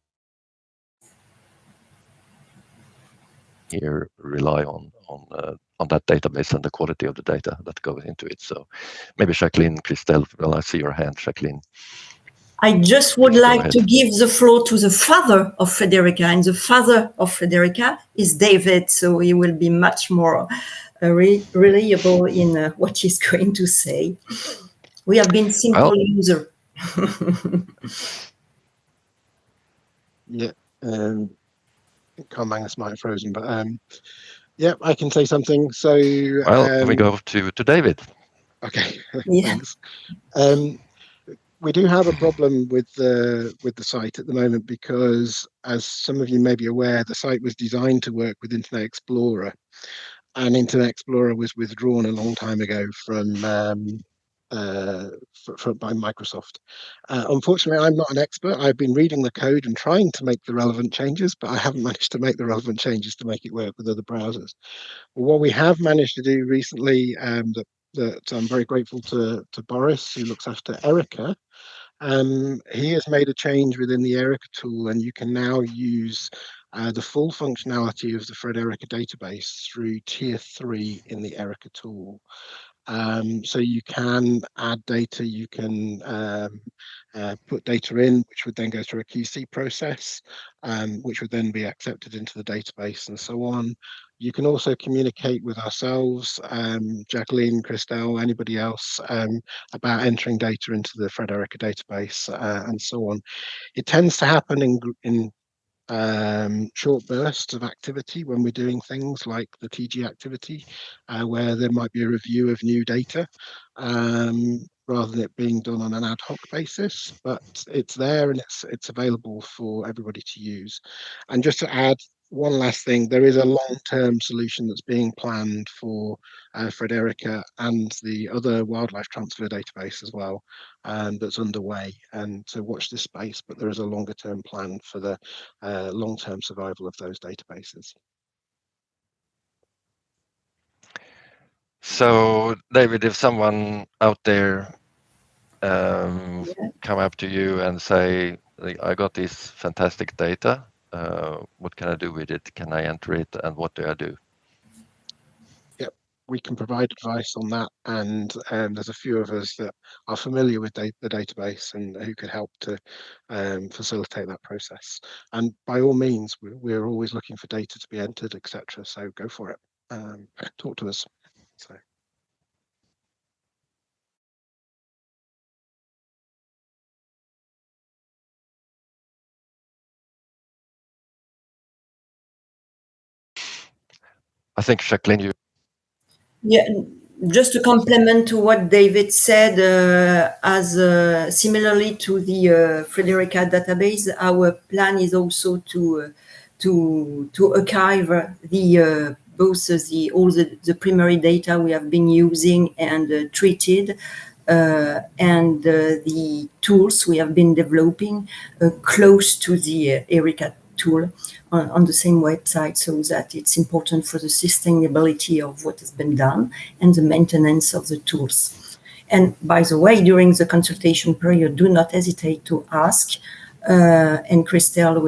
here rely on that database and the quality of the data that goes into it. So maybe Jacqueline, Christelle, well, I see your hand, Jacqueline. I just would like to give the floor to the father of Frederica, and the father of Frederica is David, so he will be much more reliable in what he's going to say. We have been simple user. Yeah, Carl-Magnus might have frozen, but yeah, I can say something. So we go to David. Okay, yeah. Thanks. We do have a problem with the site at the moment, because, as some of you may be aware, the site was designed to work with Internet Explorer, and Internet Explorer was withdrawn a long time ago by Microsoft. Unfortunately, I'm not an expert. I've been reading the code and trying to make the relevant changes, but I haven't managed to make the relevant changes to make it work with other browsers. But what we have managed to do recently, that I'm very grateful to Boris, who looks after Erica. He has made a change within the Erica tool, and you can now use the full functionality of the Frederica database through tier 3 in the Erica tool. So you can add data, you can put data in, which would then go through a QC process, which would then be accepted into the database and so on. You can also communicate with ourselves, Jacqueline, Christelle, anybody else, about entering data into the Frederica database and so on. It tends to happen in short bursts of activity when we're doing things like the TG activity, where there might be a review of new data, rather than it being done on an ad hoc basis. But it's there, and it's available for everybody to use. And just to add one last thing, there is a long-term solution that's being planned for Frederica and the other wildlife transfer database as well, that's underway, and so watch this space. But there is a longer-term plan for the long-term survival of those databases. So, David, if someone out there come up to you and say, I got this fantastic data, what can I do with it? Can I enter it? And what do I do? Yep, we can provide advice on that. And there's a few of us that are familiar with the database and who could help to facilitate that process. And by all means, we're always looking for data to be entered, etc. So go for it. Talk to us. So. I think, Jacqueline, you... Yeah, just to complement to what David said, similarly to the Frederica database, our plan is also to archive all the primary data we have been using and treated, and the tools we have been developing close to the Erica tool on the same website, so that it's important for the sustainability of what has been done and the maintenance of the tools. And by the way, during the consultation period, do not hesitate to ask, and Christelle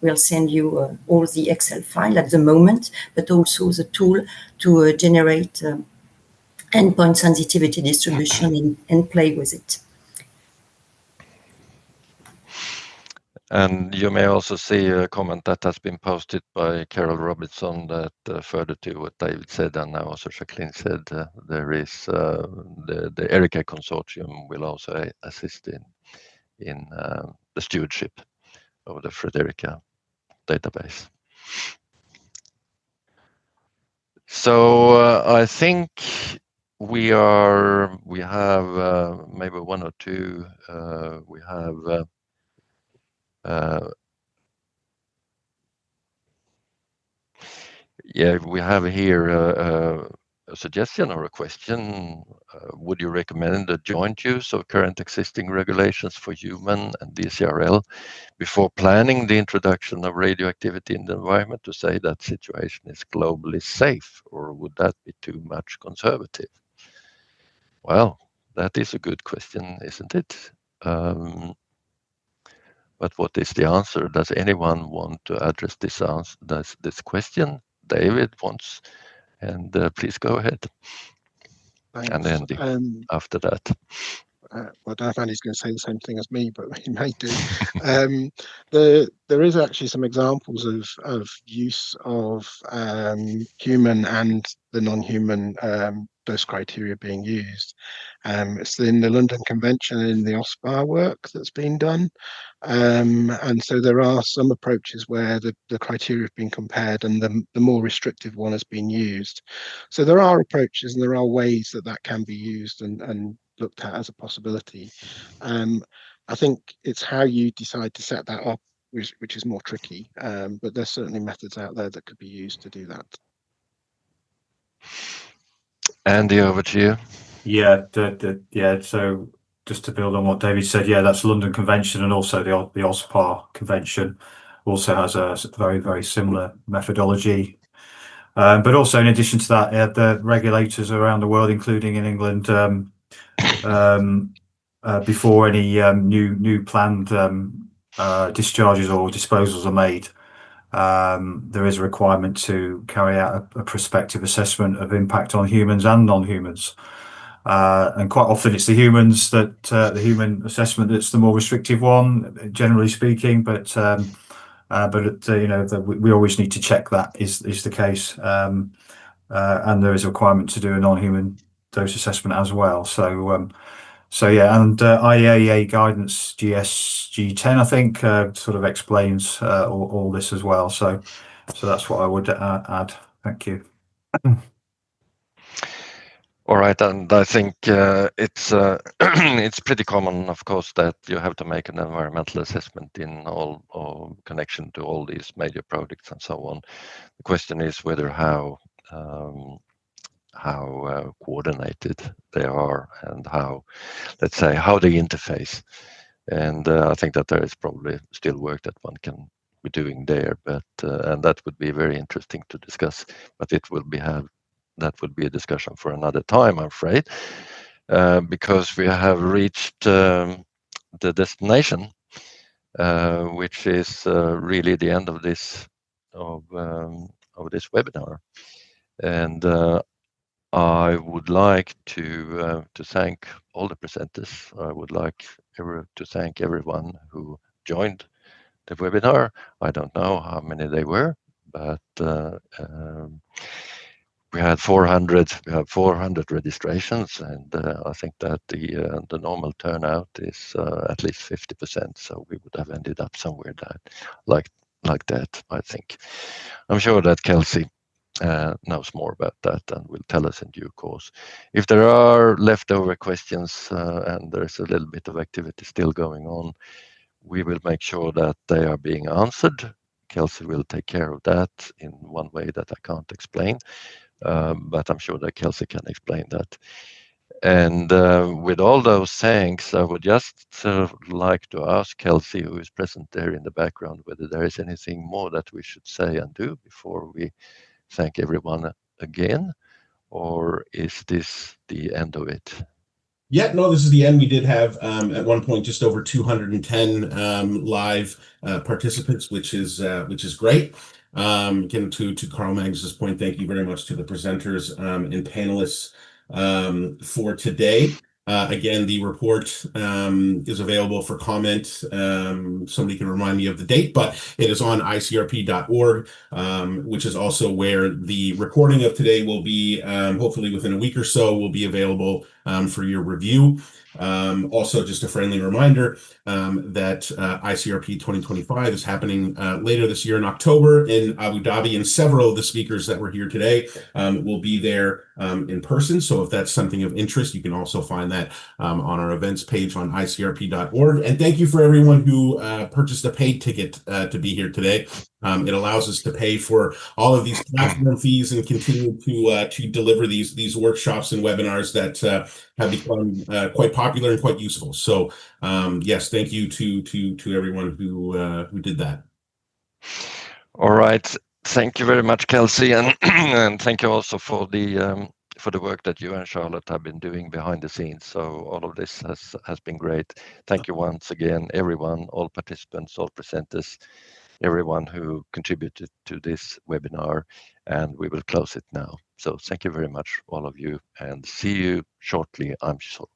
will send you all the Excel file at the moment, but also the tool to generate endpoint sensitivity distribution and play with it. And you may also see a comment that has been posted by Carol Robinson that further to what David said and now also Jacqueline said, there is the ERICA consortium will also assist in the stewardship of the Frederica database. So I think we have maybe one or two. We have we have here a suggestion or a question. Would you recommend a joint use of current existing regulations for human and DCRL before planning the introduction of radioactivity in the environment to say that situation is globally safe, or would that be too much conservative? Well, that is a good question, isn't it? But what is the answer? Does anyone want to address this question? David wants, and please go ahead. Thanks. And Andy after that. Well, I found he's going to say the same thing as me, but he may do. There is actually some examples of use of human and the non-human dose criteria being used. It's in the London Convention and in the OSPAR work that's been done. And so there are some approaches where the criteria have been compared and the more restrictive one has been used. So there are approaches and there are ways that can be used and looked at as a possibility. I think it's how you decide to set that up which is more tricky, but there's certainly methods out there that could be used to do that. Andy, over to you. Yeah, so just to build on what David said, yeah, that's London Convention, and also the OSPAR Convention also has a very, very similar methodology. But also in addition to that, the regulators around the world, including in England, before any new planned discharges or disposals are made, there is a requirement to carry out a prospective assessment of impact on humans and non-humans. And quite often it's the humans that the human assessment that's the more restrictive one, generally speaking. But we always need to check that is the case, and there is a requirement to do a non-human dose assessment as well. So yeah, and IAEA guidance GSG10, I think, sort of explains all this as well. So that's what I would add. Thank you. All right, and I think it's pretty common, of course, that you have to make an environmental assessment in all connection to all these major projects and so on. The question is whether how coordinated they are and how they interface. And I think that there is probably still work that one can be doing there, but and that would be very interesting to discuss. But that would be a discussion for another time, I'm afraid, because we have reached the destination, which is really the end of this webinar. And I would like to thank all the presenters. I would like to thank everyone who joined the webinar. I don't know how many they were, but we had 400 registrations, and I think that the normal turnout is at least 50%. So we would have ended up somewhere like that, I think. I'm sure that Kelsey knows more about that and will tell us in due course. If there are leftover questions and there's a little bit of activity still going on, we will make sure that they are being answered. Kelsey will take care of that in one way that I can't explain. But I'm sure that Kelsey can explain that. And with all those thanks, I would just like to ask Kelsey, who is present there in the background, whether there is anything more that we should say and do before we thank everyone again, or is this the end of it? Yeah, no, this is the end. We did have at one point just over 210 live participants, which is great. Again, to Carl-Magnus's point, thank you very much to the presenters and panelists for today. Again, the report is available for comment. Somebody can remind me of the date, but it is on icrp.org, which is also where the recording of today will be, hopefully within a week or so, will be available for your review. Also, just a friendly reminder that ICRP 2025 is happening later this year in October in Abu Dhabi, and several of the speakers that were here today will be there in person. So if that's something of interest, you can also find that on our events page on icrp.org. And thank you for everyone who purchased a paid ticket to be here today. It allows us to pay for all of these platform fees and continue to deliver these workshops and webinars that have become quite popular and quite useful. So yes, thank you to everyone who did that. All right, thank you very much, Kelsey, and and thank you also for the work that you and Charlotte have been doing behind the scenes. So all of this has been great. Thank you once again, everyone, all participants, all presenters, everyone who contributed to this webinar, and we will close it now. So thank you very much, all of you, and see you shortly, I'm sure.